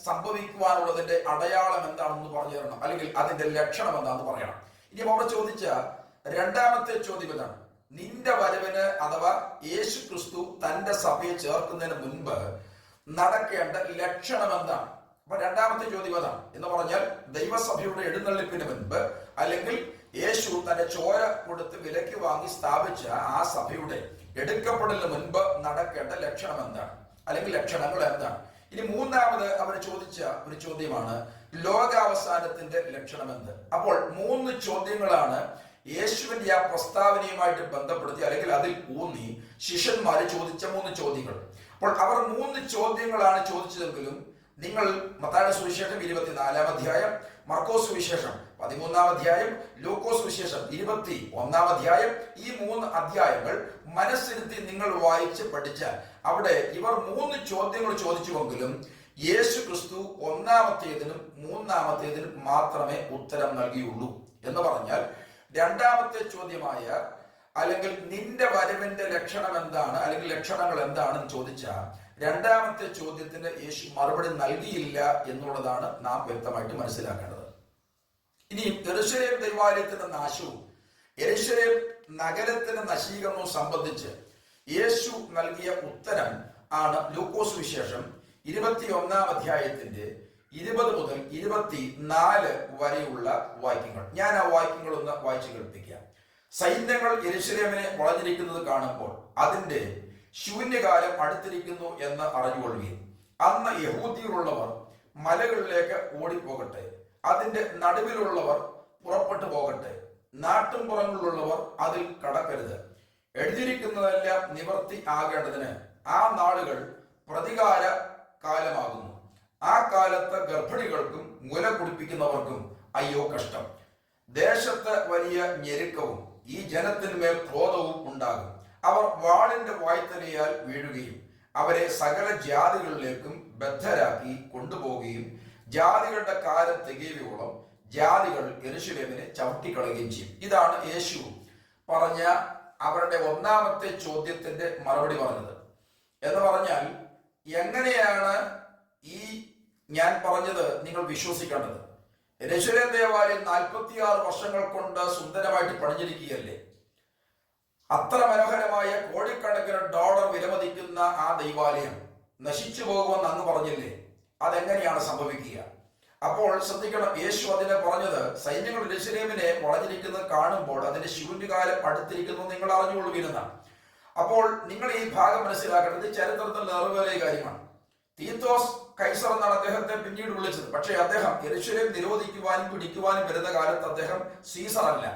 Speaker 1: സംഭവിക്കുവാനുള്ളതിന്റെ അടയാളം എന്താണെന്ന് പറഞ്ഞു തരണം, അല്ലെങ്കിൽ അതിന്റെ ലക്ഷണം എന്താണെന്ന് പറയണം. ഇനി അവിടെ ചോദിച്ച രണ്ടാമത്തെ ചോദ്യം ഇതാണ്, നിന്റെ വരവിന് അഥവാ യേശു ക്രിസ്തു തന്റെ സഭയെ ചേർക്കുന്നതിന് മുൻപ് നടക്കേണ്ട ലക്ഷണം എന്താണ്? അപ്പൊ രണ്ടാമത്തെ ചോദ്യം അതാണ്. എന്ന് പറഞ്ഞാൽ ദൈവസഭയുടെ എഴുന്നള്ളിപ്പിന് മുൻപ്, അല്ലെങ്കിൽ യേശു തന്റെ ചോര കൊടുത്ത് വിലയ്ക്ക് വാങ്ങി സ്ഥാപിച്ച ആ സഭയുടെ എടുക്കപ്പെടലിന് മുൻപ് നടക്കേണ്ട ലക്ഷണം എന്താണ്, അല്ലെങ്കിൽ ലക്ഷണങ്ങൾ എന്താണ്? ഇനി മൂന്നാമത് അവർ ചോദിച്ച ഒരു ചോദ്യമാണ്, ലോകാവസാനത്തിന്റെ ലക്ഷണം എന്ത്? അപ്പോൾ 3 ചോദ്യങ്ങളാണ് യേശുവിന്റെ ആ പ്രസ്താവനയുമായിട്ട് ബന്ധപ്പെടുത്തി, അല്ലെങ്കിൽ അതിൽ ഊന്നി ശിഷ്യന്മാരെ ചോദിച്ച 3 ചോദ്യങ്ങൾ. അപ്പോൾ അവർ 3 ചോദ്യങ്ങളാണ് ചോദിച്ചതെങ്കിലും നിങ്ങൾ മത്തായിയുടെ സുവിശേഷം 24-ാം അധ്യായം, മർക്കോസ് സുവിശേഷം 13-ാം അധ്യായം, ലൂക്കോസ് സുവിശേഷം 21-ാം അധ്യായം, ഈ 3 അധ്യായങ്ങൾ മനസ്സിരുത്തി നിങ്ങൾ വായിച്ച് പഠിച്ചാൽ അവിടെ ഇവർ 3 ചോദ്യങ്ങൾ ചോദിച്ചുവെങ്കിലും യേശു ക്രിസ്തു ഒന്നാമത്തേതിനും 3-ാമത്തേതിനും മാത്രമേ ഉത്തരം നൽകിയുള്ളൂ. എന്ന് പറഞ്ഞാൽ രണ്ടാമത്തെ ചോദ്യമായ, അല്ലെങ്കിൽ നിന്റെ വരവിന്റെ ലക്ഷണം എന്താണ്, അല്ലെങ്കിൽ ലക്ഷണങ്ങൾ എന്താണെന്ന് ചോദിച്ചാൽ രണ്ടാമത്തെ ചോദ്യത്തിന് യേശു മറുപടി നൽകിയില്ല എന്നുള്ളതാണ് നാം വ്യക്തമായിട്ട് മനസ്സിലാക്കേണ്ടത്. ഇനി യെരൂശലേം ദൈവാലയത്തിന്റെ നാശവും യെരൂശലേം നഗരത്തിന്റെ നശീകരണവും സംബന്ധിച്ച് യേശു നൽകിയ ഉത്തരം ആണ് ലൂക്കോസ് വിശേഷം 21-ാം അധ്യായത്തിന്റെ 20 മുതൽ 24 വരെയുള്ള വാക്യങ്ങൾ. ഞാൻ ആ വാക്യങ്ങൾ ഒന്ന് വായിച്ചു കേൾപ്പിക്കാം. സൈന്യങ്ങൾ യെരൂശലേമിനെ വളഞ്ഞിരിക്കുന്നത് കാണുമ്പോൾ അതിന്റെ ശൂന്യകാലം അടുത്തിരിക്കുന്നു എന്ന് അറിഞ്ഞുകൊള്ളുകയും, അന്ന് യഹൂദിയിലുള്ളവർ മലകളിലേക്ക് ഓടിപ്പോകട്ടെ, അതിന്റെ നടുവിലുള്ളവർ പുറപ്പെട്ടു പോകട്ടെ, നാട്ടുംപുറങ്ങളിലുള്ളവർ അതിൽ കടക്കരുത്. എഴുതിയിരിക്കുന്നതെല്ലാം നിവർത്തി ആകേണ്ടതിന് ആ നാളുകൾ പ്രതികാര കാലമാകുന്നു. ആ കാലത്ത് ഗർഭിണികൾക്കും മുല കുടിപ്പിക്കുന്നവർക്കും അയ്യോ കഷ്ടം. ദേശത്ത് വലിയ ഞെരുക്കവും ഈ ജനത്തിന്മേൽ ക്രോധവും ഉണ്ടാകും. അവർ വാളിന്റെ വായ്ത്തലയാൽ വീഴുകയും അവരെ സകല ജാതികളിലേക്കും ബദ്ധരാക്കി കൊണ്ടുപോവുകയും ജാതികളുടെ കാലം തികയോളം ജാതികൾ യെരൂശലേമിനെ ചവിട്ടിക്കളയുകയും ചെയ്യും. ഇതാണ് യേശു പറഞ്ഞ അവരുടെ ഒന്നാമത്തെ ചോദ്യത്തിന്റെ മറുപടി പറഞ്ഞത്. എന്ന് പറഞ്ഞാൽ എങ്ങനെയാണ് ഈ ഞാൻ പറഞ്ഞത് നിങ്ങൾ വിശ്വസിക്കേണ്ടത്? യെരൂശലേം ദേവാലയം 46 വർഷങ്ങൾ കൊണ്ട് സുന്ദരമായിട്ട് പണിഞ്ഞിരിക്കുകയല്ലേ. അത്ര മനോഹരമായ കോടിക്കണക്കിന് ഡോളർ വിലമതിക്കുന്ന ആ ദൈവാലയം നശിച്ചു പോകുമെന്ന് അങ്ങ് പറഞ്ഞില്ലേ, അതെങ്ങനെയാണ് സംഭവിക്കുക? അപ്പോൾ ശ്രദ്ധിക്കണം, യേശു അതിനെ പറഞ്ഞത് സൈന്യങ്ങൾ യെരൂശലേമിനെ വളഞ്ഞിരിക്കുന്നത് കാണുമ്പോൾ അതിന്റെ ശൂന്യകാലം അടുത്തിരിക്കുന്നു നിങ്ങൾ അറിഞ്ഞുകൊള്ളുവീരെന്നാണ്. അപ്പോൾ നിങ്ങൾ ഈ ഭാഗം മനസ്സിലാക്കേണ്ടത് ചരിത്രത്തിൽ നിറവേറിയ കാര്യമാണ്. തീത്തോസ് കൈസർ എന്നാണ് അദ്ദേഹത്തെ പിന്നീട് വിളിച്ചത്. പക്ഷേ അദ്ദേഹം യെരൂശലേം നിരോധിക്കുവാനും പിടിക്കുവാനും വരുന്ന കാലത്ത് അദ്ദേഹം സീസർ അല്ല,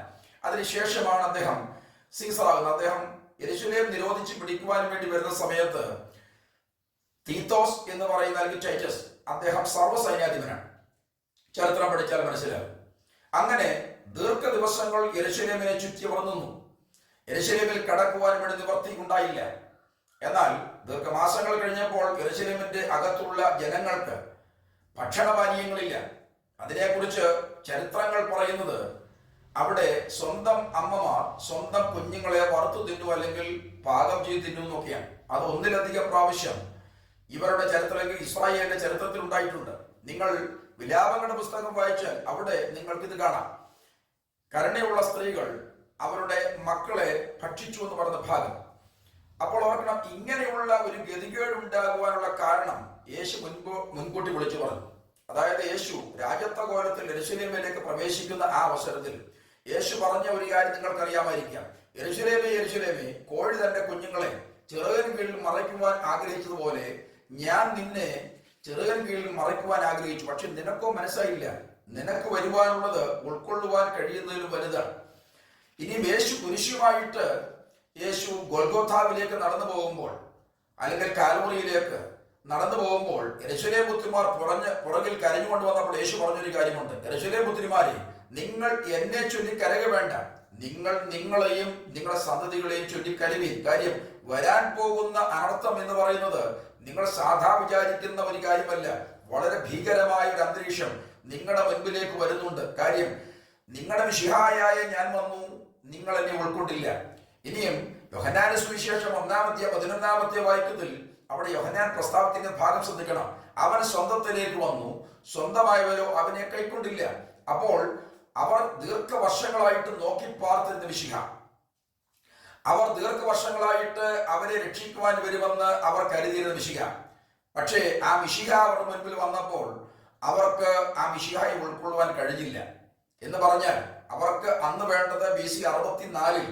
Speaker 1: അതിനുശേഷമാണ് അദ്ദേഹം സീസർ ആകുന്നത്. അദ്ദേഹം യെരൂശലേം നിരോധിച്ച് പിടിക്കുവാനും വേണ്ടി വരുന്ന സമയത്ത് തീത്തോസ് എന്ന് പറയുന്ന, അല്ലെങ്കിൽ ടൈറ്റസ്, അദ്ദേഹം സർവ്വസൈന്യാധിപനാണ്. ചരിത്രം പഠിച്ചാൽ മനസ്സിലാകും. അങ്ങനെ ദീർഘദിവസങ്ങൾ യെരൂശലേമിനെ ചുറ്റിവർന്നു. യെരൂശലേമിൽ കടക്കുവാനും വേണ്ടി നിവർത്തി ഉണ്ടായില്ല. എന്നാൽ ദീർഘമാസങ്ങൾ കഴിഞ്ഞപ്പോൾ യെരൂശലേമിന്റെ അകത്തുള്ള ജനങ്ങൾക്ക് ഭക്ഷണപാനീയങ്ങളില്ല. അതിനെക്കുറിച്ച് ചരിത്രങ്ങൾ പറയുന്നത് അവിടെ സ്വന്തം അമ്മമാർ സ്വന്തം കുഞ്ഞുങ്ങളെ വറുത്തു തിന്നു, അല്ലെങ്കിൽ പാകം ചെയ്ത് തിന്നു എന്നൊക്കെയാണ്. അത് ഒന്നിലധികം പ്രാവശ്യം ഇവരുടെ ചരിത്രത്തിൽ, ഇസ്രായേലിന്റെ ചരിത്രത്തിൽ ഉണ്ടായിട്ടുണ്ട്. നിങ്ങൾ വിലാപങ്ങളുടെ പുസ്തകം വായിച്ചാൽ അവിടെ നിങ്ങൾക്കിത് കാണാം. കരുണയുള്ള സ്ത്രീകൾ അവരുടെ മക്കളെ ഭക്ഷിച്ചു എന്ന് പറഞ്ഞ ഭാഗം. അപ്പോൾ ഓർക്കണം, ഇങ്ങനെയുള്ള ഒരു ഗതികേട് ഉണ്ടാകുവാനുള്ള കാരണം യേശു മുൻകൂട്ടി വിളിച്ചു പറഞ്ഞു. അതായത് യേശു രാജത്വ കോലത്തിൽ യെരൂശലേമിലേക്ക് പ്രവേശിക്കുന്ന ആ അവസരത്തിൽ യേശു പറഞ്ഞ ഒരു കാര്യം നിങ്ങൾക്കറിയാമായിരിക്കാം. യെരൂശലേമേ യെരൂശലേമേ, കോഴി തന്റെ കുഞ്ഞുങ്ങളെ ചിറകൻ കീഴിൽ മറയ്ക്കുവാൻ ആഗ്രഹിച്ചതുപോലെ ഞാൻ നിന്നെ ചിറകൻ കീഴിൽ മറയ്ക്കുവാൻ ആഗ്രഹിച്ചു. പക്ഷെ നിനക്കോ മനസ്സായില്ല. നിനക്ക് വരുവാനുള്ളത് ഉൾക്കൊള്ളുവാൻ കഴിയുന്നതിലും വലുതാണ്. ഇനി യേശു കുരിശുമായിട്ട് യേശു ഗൊൽഗോഥാവിലേക്ക് നടന്നു പോകുമ്പോൾ, അല്ലെങ്കിൽ കാൽവറിയിലേക്ക് നടന്നു പോകുമ്പോൾ, യെരൂശലേം പുത്രിമാർ പുറകിൽ കരഞ്ഞുകൊണ്ട് വന്നപ്പോൾ യേശു പറഞ്ഞൊരു കാര്യമുണ്ട്. യെരൂശലേം പുത്രിമാരെ, നിങ്ങൾ എന്നെ ചൊല്ലി കരക വേണ്ട, നിങ്ങൾ നിങ്ങളെയും നിങ്ങളുടെ സന്തതികളെയും ചൊല്ലി കരുവീൻ. കാര്യം, വരാൻ പോകുന്ന അനർത്ഥം എന്ന് പറയുന്നത് നിങ്ങൾ സാധാ വിചാരിക്കുന്ന ഒരു കാര്യമല്ല. വളരെ ഭീകരമായ ഒരു അന്തരീക്ഷം നിങ്ങളുടെ മുൻപിലേക്ക് വരുന്നുണ്ട്. കാര്യം, നിങ്ങളുടെ മിശിഹായായ ഞാൻ വന്നു, നിങ്ങൾ എന്നെ ഉൾക്കൊണ്ടില്ല. ഇനിയും യോഹന്നാന്റെ സുവിശേഷം 1-11 വാക്യത്തിൽ അവിടെ യോഹന്നാൻ പ്രസ്താവിക്കുന്ന ഭാഗം ശ്രദ്ധിക്കണം. അവൻ സ്വന്തത്തിലേക്ക് വന്നു, സ്വന്തമായവരോ അവനെ കൈക്കൊണ്ടില്ല. അപ്പോൾ അവർ ദീർഘവർഷങ്ങളായിട്ട് നോക്കി പാർത്തിരുന്ന മിശിഹ, അവർ ദീർഘവർഷങ്ങളായിട്ട് അവരെ രക്ഷിക്കുവാൻ വരുമെന്ന് അവർ കരുതിയിരുന്ന മിശിഹ. പക്ഷേ ആ മിശിഹ അവരുടെ മുൻപിൽ വന്നപ്പോൾ അവർക്ക് ആ മിശിഹായെ ഉൾക്കൊള്ളുവാൻ കഴിഞ്ഞില്ല. എന്ന് പറഞ്ഞാൽ അവർക്ക് അന്ന് വേണ്ടത് BC 64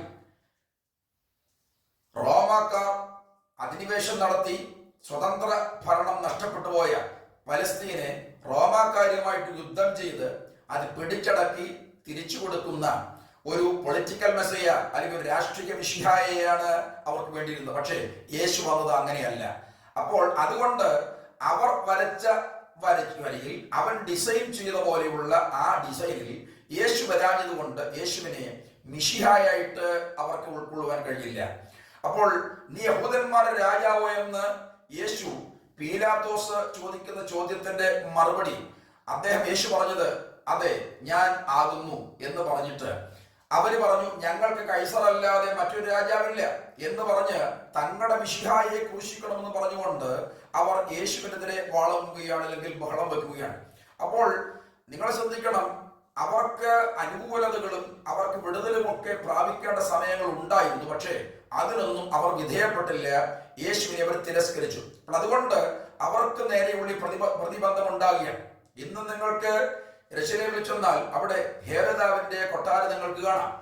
Speaker 1: റോമാക്കാർ അധിനിവേശം നടത്തി സ്വതന്ത്ര ഭരണം നഷ്ടപ്പെട്ടു പോയ പലസ്തീനെ റോമാക്കാരുമായിട്ട് യുദ്ധം ചെയ്ത് അത് പിടിച്ചടക്കി തിരിച്ചു കൊടുക്കുന്ന ഒരു പൊളിറ്റിക്കൽ മെസ്സേജ അല്ലെങ്കിൽ ഒരു രാഷ്ട്രീയ മിശിഹായെയാണ് അവർക്ക് വേണ്ടിയിരുന്നത്. പക്ഷേ യേശു വന്നത് അങ്ങനെയല്ല. അപ്പോൾ അതുകൊണ്ട് അവർ വരച്ച വരയിൽ അവൻ ഡിസൈൻ ചെയ്ത പോലെയുള്ള ആ ഡിസൈനിൽ യേശു വരാഞ്ഞത് കൊണ്ട് യേശുവിനെ മിശിഹായായിട്ട് അവർക്ക് ഉൾക്കൊള്ളുവാൻ കഴിയില്ല. അപ്പോൾ നീ യഹൂദന്മാരുടെ രാജാവോ എന്ന് യേശു പീലാത്തോസ് ചോദിക്കുന്ന ചോദ്യത്തിന്റെ മറുപടി യേശു പറഞ്ഞത് അതെ ഞാൻ ആകുന്നു എന്ന് പറഞ്ഞിട്ട് അവര് പറഞ്ഞു, ഞങ്ങൾക്ക് കൈസർ അല്ലാതെ മറ്റൊരു രാജാവില്ല എന്ന് പറഞ്ഞ് തങ്ങളുടെ മിശിഹായെ ക്രൂശിക്കണമെന്ന് പറഞ്ഞുകൊണ്ട് അവർ യേശുവിനെതിരെ വാളമുകയാണ്, അല്ലെങ്കിൽ ബഹളം വെക്കുകയാണ്. അപ്പോൾ നിങ്ങൾ ശ്രദ്ധിക്കണം, അവർക്ക് അനുകൂലതകളും അവർക്ക് വിടുതലുമൊക്കെ പ്രാപിക്കേണ്ട സമയങ്ങൾ ഉണ്ടായിരുന്നു. പക്ഷേ അതിനൊന്നും അവർ വിധേയപ്പെട്ടില്ല. യേശുവിനെ അവർ തിരസ്കരിച്ചു. അപ്പോൾ അതുകൊണ്ട് അവർക്ക് നേരെയുള്ള പ്രതിബന്ധം ഉണ്ടാകുകയാണ്. ഇന്ന് നിങ്ങൾക്ക് യെരൂശലേമിൽ ചെന്നാൽ അവിടെ ഹേരോദാവിന്റെ കൊട്ടാരം നിങ്ങൾക്ക് കാണാം.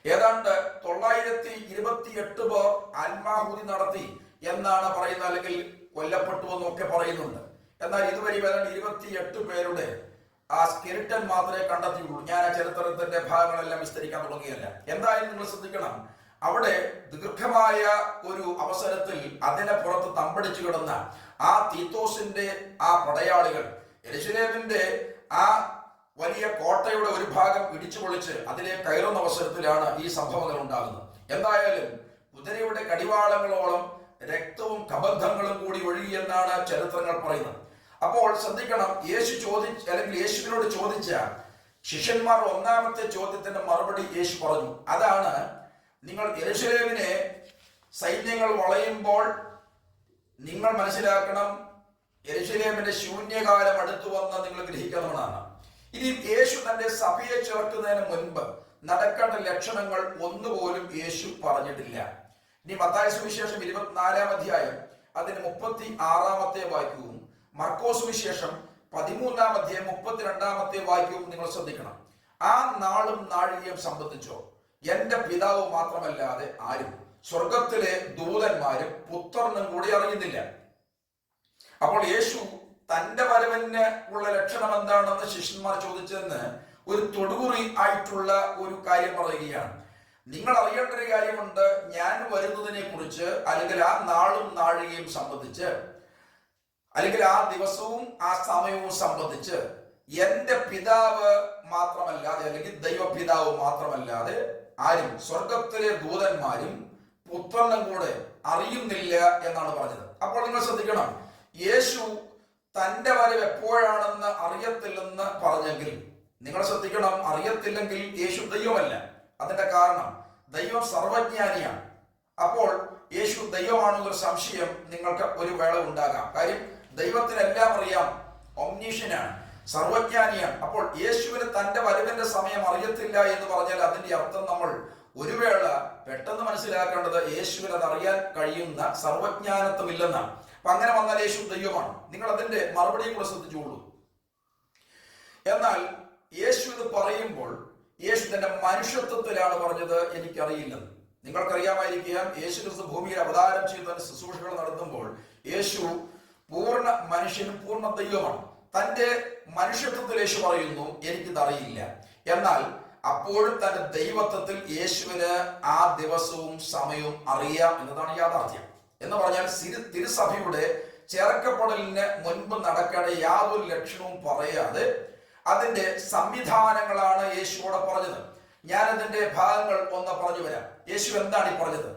Speaker 1: ഏതാണ്ട് 928 പേർ ആത്മാഹുതി നടത്തി എന്നാണ് പറയുന്നത്, അല്ലെങ്കിൽ കൊല്ലപ്പെട്ടു എന്നൊക്കെ പറയുന്നുണ്ട്. എന്നാൽ ഇതുവരെ ഏതാണ്ട് 28 പേരുടെ ആ സ്കെലിറ്റൻ മാത്രമേ കണ്ടെത്തിയുള്ളൂ. ഞാൻ ആ ചരിത്രത്തിന്റെ ഭാഗങ്ങളെല്ലാം വിസ്തരിക്കാൻ തുടങ്ങിയല്ല. എന്തായാലും നിങ്ങൾ ശ്രദ്ധിക്കണം, അവിടെ ദീർഘമായ ഒരു അവസരത്തിൽ അതിനെ പുറത്ത് തമ്പടിച്ചു കിടന്ന ആ തീത്തോസിന്റെ ആ പടയാളികൾ യെരൂശലേമിന്റെ ആ വലിയ കോട്ടയുടെ ഒരു ഭാഗം ഇടിച്ചു പൊളിച്ച് അതിലേക്ക് കയറുന്ന അവസരത്തിലാണ് ഈ സംഭവങ്ങൾ ഉണ്ടാകുന്നത്. എന്തായാലും കുതിരയുടെ കടിവാളങ്ങളോളം രക്തവും കബന്ധങ്ങളും കൂടി ഒഴുകിയെന്നാണ് ചരിത്രങ്ങൾ പറയുന്നത്. അപ്പോൾ ശ്രദ്ധിക്കണം, യേശുവിനോട് ചോദിച്ച ശിഷ്യന്മാർ ഒന്നാമത്തെ ചോദ്യത്തിന്റെ മറുപടി യേശു പറഞ്ഞു. അതാണ്, നിങ്ങൾ യെരൂശലേമിനെ സൈന്യങ്ങൾ വളയുമ്പോൾ നിങ്ങൾ മനസ്സിലാക്കണം, യെരൂശലേമിന്റെ ശൂന്യകാലം അടുത്തു വന്ന് നിങ്ങൾ ഗ്രഹിക്കണമെന്നാണ്. ഇനി യേശു തന്റെ സഭയെ ചേർക്കുന്നതിന് മുൻപ് നടക്കേണ്ട ലക്ഷണങ്ങൾ ഒന്നുപോലും യേശു പറഞ്ഞിട്ടില്ല. ഇനി മത്തായി സുവിശേഷം 24 അതിന് 36 വാക്യവും മർക്കോസ് സുവിശേഷം 13 32 വാക്യവും നിങ്ങൾ ശ്രദ്ധിക്കണം. ആ നാളും നാഴികയും സംബന്ധിച്ചോ എന്റെ പിതാവ് മാത്രമല്ലാതെ ആരും സ്വർഗത്തിലെ ദൂതന്മാരും പുത്രനും കൂടി അറിയുന്നില്ല. അപ്പോൾ യേശു തന്റെ വരവിന് ഉള്ള ലക്ഷണം എന്താണെന്ന് ശിഷ്യന്മാർ ചോദിച്ചതെന്ന് ഒരു തൊടുകുറി ആയിട്ടുള്ള ഒരു കാര്യം പറയുകയാണ്. നിങ്ങൾ അറിയേണ്ട ഒരു കാര്യമുണ്ട്, ഞാൻ വരുന്നതിനെ കുറിച്ച്, അല്ലെങ്കിൽ ആ നാളും നാഴികയും സംബന്ധിച്ച്, അല്ലെങ്കിൽ ആ ദിവസവും ആ സമയവും സംബന്ധിച്ച് എന്റെ പിതാവ് മാത്രമല്ലാതെ, അല്ലെങ്കിൽ ദൈവപിതാവ് മാത്രമല്ലാതെ ആരും സ്വർഗത്തിലെ ദൂതന്മാരും പുത്രനും കൂടെ അറിയുന്നില്ല എന്നാണ് പറഞ്ഞത്. അപ്പോൾ നിങ്ങൾ ശ്രദ്ധിക്കണം, യേശു തന്റെ വരവ് എപ്പോഴാണെന്ന് അറിയത്തില്ലെന്ന് പറഞ്ഞെങ്കിൽ നിങ്ങൾ ശ്രദ്ധിക്കണം, അറിയത്തില്ലെങ്കിൽ യേശു ദൈവമല്ല. അതിന്റെ കാരണം ദൈവം സർവജ്ഞാനിയാണ്. അപ്പോൾ യേശു ദൈവമാണെന്നൊരു സംശയം നിങ്ങൾക്ക് ഒരു വേള ഉണ്ടാകാം. കാര്യം ദൈവത്തിനെല്ലാം അറിയാം, ഒംനീഷ്യനാണ്, സർവജ്ഞാനിയാണ്. അപ്പോൾ യേശുവിന് തന്റെ വരവിന്റെ സമയം അറിയത്തില്ല എന്ന് പറഞ്ഞാൽ അതിന്റെ അർത്ഥം നമ്മൾ ഒരു വേള പെട്ടെന്ന് മനസ്സിലാക്കേണ്ടത് യേശുവിന് അത് അറിയാൻ കഴിയുന്ന സർവജ്ഞാനത്വമില്ലെന്നാണ്. അപ്പൊ അങ്ങനെ വന്നാൽ യേശു ദൈവമാണ്. നിങ്ങൾ അതിന്റെ മറുപടിയും കൂടെ ശ്രദ്ധിച്ചുകൊള്ളൂ. എന്നാൽ യേശു ഇത് പറയുമ്പോൾ യേശു തന്റെ മനുഷ്യത്വത്തിലാണ് പറഞ്ഞത്, എനിക്കറിയില്ലെന്ന്. നിങ്ങൾക്കറിയാമായിരിക്കാം, യേശു ക്രിസ്തു ഭൂമിയിൽ അവതാരം ചെയ്ത് തന്റെ ശുശ്രൂഷകൾ നടത്തുമ്പോൾ യേശു പൂർണ്ണ മനുഷ്യനും പൂർണ്ണ ദൈവമാണ്. തന്റെ മനുഷ്യത്വത്തിൽ യേശു പറയുന്നു, എനിക്കിതറിയില്ല. എന്നാൽ അപ്പോഴും തന്റെ ദൈവത്വത്തിൽ യേശുവിന് ആ ദിവസവും സമയവും അറിയാം എന്നതാണ് യാഥാർത്ഥ്യം. എന്ന് പറഞ്ഞാൽ തിരുസഭയുടെ ചേർക്കപ്പെടലിന് മുൻപ് നടക്കേണ്ട യാതൊരു ലക്ഷണവും പറയാതെ അതിന്റെ സംവിധാനങ്ങളാണ് യേശുവോടെ പറഞ്ഞത്. ഞാൻ അതിന്റെ ഭാഗങ്ങൾ ഒന്ന് പറഞ്ഞു വരാം. യേശു എന്താണ് ഈ പറഞ്ഞത്?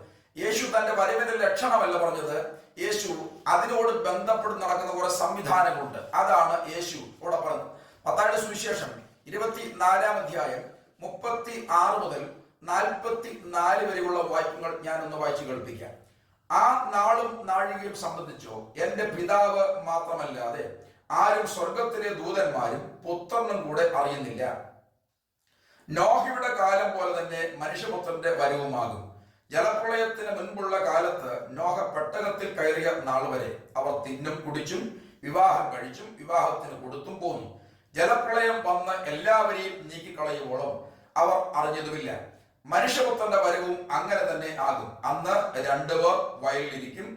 Speaker 1: യേശു തന്റെ വരവിന്റെ ലക്ഷണമല്ല പറഞ്ഞത്. യേശു അതിനോട് ബന്ധപ്പെട്ട് നടക്കുന്ന കുറെ സംവിധാനങ്ങളുണ്ട്. അതാണ് യേശു ഇവിടെ പറഞ്ഞത്. മത്തായിയുടെ സുവിശേഷം 24-ാം അധ്യായം 36 മുതൽ 44 വരെയുള്ള വാക്യങ്ങൾ ഞാനൊന്ന് വായിച്ചു കേൾപ്പിക്കാം. ആ നാളും നാഴികയും സംബന്ധിച്ചോ എന്റെ പിതാവ് മാത്രമല്ലാതെ ആരും സ്വർഗത്തിലെ ദൂതന്മാരും പുത്രനും കൂടെ അറിയുന്നില്ല. നോഹയുടെ കാലം പോലെ തന്നെ മനുഷ്യപുത്രന്റെ വരവുമാകും. ജലപ്രളയത്തിന് മുൻപുള്ള കാലത്ത് നോഹ പെട്ടകത്തിൽ കയറിയ നാൾ വരെ അവർ തിന്നും കുടിച്ചും വിവാഹം കഴിച്ചും വിവാഹത്തിന് കൊടുത്തും പോന്നു. ജലപ്രളയം വന്ന് എല്ലാവരെയും നീക്കിക്കളയുവോളം അവർ അറിഞ്ഞതുമില്ല. മനുഷ്യപുത്രന്റെ വരവും അങ്ങനെ തന്നെ ആകും. അന്ന് രണ്ടുപേർ വയലിലിരിക്കും,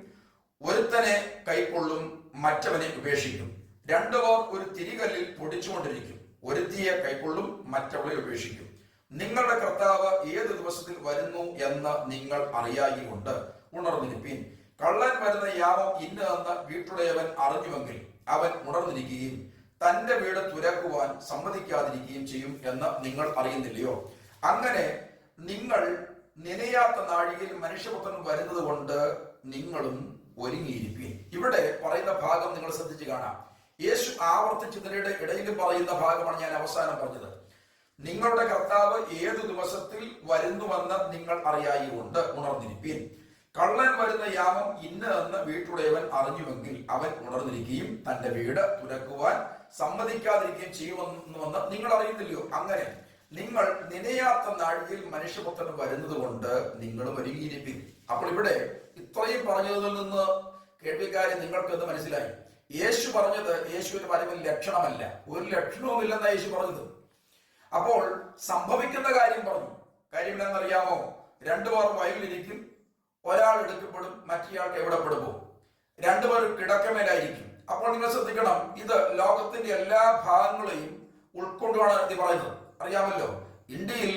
Speaker 1: ഒരുത്തനെ കൈക്കൊള്ളും, മറ്റവനെ ഉപേക്ഷിക്കും. രണ്ടുപേർ ഒരു തിരികല്ലിൽ പൊടിച്ചുകൊണ്ടിരിക്കും, ഒരുത്തിയെ കൈക്കൊള്ളും, മറ്റവളെ ഉപേക്ഷിക്കും. നിങ്ങളുടെ കർത്താവ് ഏത് ദിവസത്തിൽ വരുന്നു എന്ന് നിങ്ങൾ അറിയായികൊണ്ട് ഉണർന്നിരിപ്പീൻ. കള്ളൻ വരുന്ന യാമം ഇന്ന് എന്ന് വീട്ടുടയവൻ അറിഞ്ഞുവെങ്കിൽ അവൻ ഉണർന്നിരിക്കുകയും തന്റെ വീട് തുരക്കുവാൻ സമ്മതിക്കാതിരിക്കുകയും ചെയ്യും എന്ന് നിങ്ങൾ അറിയുന്നില്ലയോ? അങ്ങനെ നിങ്ങൾ നനയാത്ത നാഴികയിൽ മനുഷ്യപുത്രൻ വരുന്നത് കൊണ്ട് നിങ്ങളും ഒരുങ്ങിയിരിപ്പീൻ. ഇവിടെ പറയുന്ന ഭാഗം നിങ്ങൾ ശ്രദ്ധിച്ച് കാണാം. യേശു ആവർത്തിച്ചതിന്റെ ഇടയിൽ പറയുന്ന ഭാഗമാണ് ഞാൻ അവസാനം പറഞ്ഞത്. നിങ്ങളുടെ കർത്താവ് ഏതു ദിവസത്തിൽ വരുന്നുവെന്ന് നിങ്ങൾ അറിയായികൊണ്ട് ഉണർന്നിരിപ്പീൻ. കള്ളൻ വരുന്ന യാമം ഇന്ന് എന്ന് വീട്ടുടയവൻ അറിഞ്ഞുവെങ്കിൽ അവൻ ഉണർന്നിരിക്കുകയും തന്റെ വീട് തുരക്കുവാൻ സമ്മതിക്കാതിരിക്കുകയും ചെയ്യുമെന്ന് നിങ്ങൾ അറിയുന്നില്ലയോ? അങ്ങനെ നിങ്ങൾ നനയാത്ത നാഴികയിൽ മനുഷ്യപുത്രൻ വരുന്നത് കൊണ്ട് നിങ്ങളും ഒരുങ്ങിയിരിപ്പീൻ. അപ്പോൾ ഇവിടെ ഇത്രയും പറഞ്ഞതിൽ നിന്ന് കേൾവിക്കാരെ നിങ്ങൾക്ക് എന്ത് മനസ്സിലായി? യേശു പറഞ്ഞത് യേശുവിന്റെ വരവിൽ ലക്ഷണമല്ല, ഒരു ലക്ഷണവും ഇല്ലെന്നാണ് യേശു പറഞ്ഞത്. അപ്പോൾ സംഭവിക്കുന്ന കാര്യം പറഞ്ഞു. കാര്യം എന്താണെന്നറിയാമോ? രണ്ടുപേർ വയലിലിരിക്കും, ഒരാൾ എടുക്കപ്പെടും, മറ്റേയാൾക്ക് എവിടെ പെടുമോ? രണ്ടുപേർ കിടക്കമേലായിരിക്കും. അപ്പോൾ നിങ്ങൾ ശ്രദ്ധിക്കണം, ഇത് ലോകത്തിന്റെ എല്ലാ ഭാഗങ്ങളെയും ഉൾക്കൊണ്ടുമാണ് ഇത് പറയുന്നത്. അറിയാമല്ലോ, ഇന്ത്യയിൽ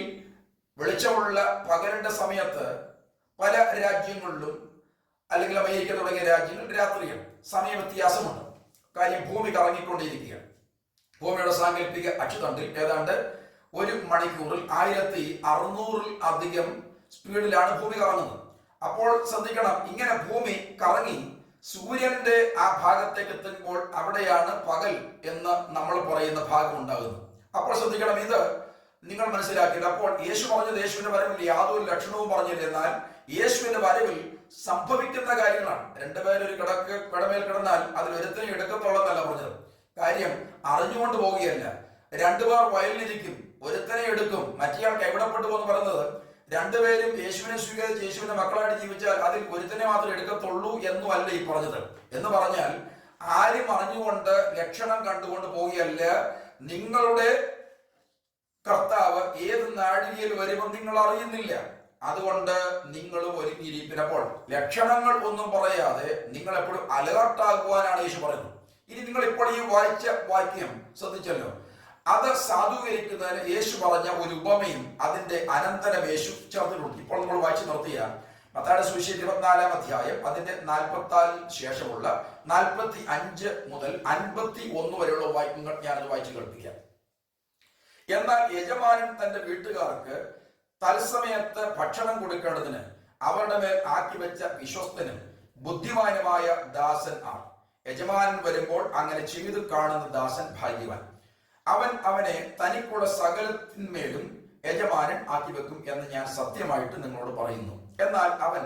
Speaker 1: വെളിച്ചമുള്ള പകലിന്റെ സമയത്ത് പല രാജ്യങ്ങളിലും അല്ലെങ്കിൽ അമേരിക്ക തുടങ്ങിയ രാജ്യങ്ങളിൽ രാത്രിയാണ്, സമയ വ്യത്യാസമുണ്ട്. കാര്യം ഭൂമി കറങ്ങിക്കൊണ്ടിരിക്കുകയാണ്. ഭൂമിയുടെ സാങ്കല്പിക അച്ചുതണ്ടിൽ ഏതാണ്ട് 1 മണിക്കൂറിൽ 1600 സ്പീഡിലാണ് ഭൂമി കറങ്ങുന്നത്. അപ്പോൾ ശ്രദ്ധിക്കണം, ഇങ്ങനെ ഭൂമി കറങ്ങി സൂര്യന്റെ ആ ഭാഗത്തേക്ക് എത്തുമ്പോൾ അവിടെയാണ് പകൽ എന്ന് നമ്മൾ പറയുന്ന ഭാഗം ഉണ്ടാകുന്നത്. അപ്പോൾ ശ്രദ്ധിക്കണം, ഇത് നിങ്ങൾ മനസ്സിലാക്കിയത്. അപ്പോൾ യേശു പറഞ്ഞത് യേശുവിന്റെ വരവിൽ യാതൊരു ലക്ഷണവും പറഞ്ഞില്ല. എന്നാൽ യേശുവിന്റെ വരവിൽ സംഭവിക്കുന്ന കാര്യങ്ങളാണ്. രണ്ടുപേരൊരു കിടമേൽ കിടന്നാൽ അതിൽ ഒരുത്തനെ എടുക്കത്തുള്ളതല്ല പറഞ്ഞത്. കാര്യം അറിഞ്ഞുകൊണ്ട് പോവുകയല്ല. രണ്ടുപേർ വയലിലിരിക്കും, ഒരുത്തനെ എടുക്കും, മറ്റേയാൾക്ക് എവിടെപ്പെട്ടു എന്ന് പറയുന്നത് രണ്ടുപേരും യേശുവിനെ സ്വീകരിച്ച് യേശുവിന്റെ മക്കളായിട്ട് ജീവിച്ചാൽ അതിൽ ഒരുത്തനെ മാത്രമേ എടുക്കത്തുള്ളൂ എന്നും അല്ല ഈ പറഞ്ഞത്. എന്ന് പറഞ്ഞാൽ ആരും അറിഞ്ഞുകൊണ്ട് ലക്ഷണം കണ്ടുകൊണ്ട് പോവുകയല്ല. നിങ്ങളുടെ കർത്താവ് ഏത് നാഴികയിൽ വരുമെന്ന് നിങ്ങൾ അറിയുന്നില്ല, അതുകൊണ്ട് നിങ്ങളും ഒരുങ്ങിയിരിപ്പിൻ. അപ്പോൾ ലക്ഷണങ്ങൾ ഒന്നും പറയാതെ നിങ്ങൾ എപ്പോഴും അലേർട്ടാകുവാനാണ് യേശു പറയുന്നത്. ഇനി നിങ്ങൾ ഇപ്പോൾ ഈ വായിച്ച വാക്യം ശ്രദ്ധിച്ചല്ലോ, അത് സാധൂകരിക്കുന്നതിന് യേശു പറഞ്ഞ ഒരു ഉപമയും അതിന്റെ അനന്തരം യേശു ചേർത്തിട്ടുണ്ട്. ഇപ്പോൾ നമ്മൾ വായിച്ചു നിർത്തിയ മത്തായിയുടെ സുവിശേഷം 24-ാം അധ്യായം അതിന്റെ 44 ശേഷമുള്ള 45 മുതൽ 51 വരെയുള്ള വാക്യങ്ങൾ ഞാനത് വായിച്ചു കേൾപ്പിക്കാം. എന്നാൽ യജമാനൻ തന്റെ വീട്ടുകാർക്ക് തത്സമയത്ത് ഭക്ഷണം കൊടുക്കേണ്ടതിന് അവരുടെ മേൽ ആക്കി വെച്ച വിശ്വസ്തനും ബുദ്ധിമാനുമായ ദാസൻ ആണ്. യജമാനൻ വരുമ്പോൾ അങ്ങനെ ചെയ്തു കാണുന്ന ദാസൻ ഭാഗ്യവാൻ. അവൻ അവനെ തനിക്കുള്ള സകലത്തിന്മേലും യജമാനൻ ആക്കി വെക്കും എന്ന് ഞാൻ സത്യമായിട്ട് നിങ്ങളോട് പറയുന്നു. എന്നാൽ അവൻ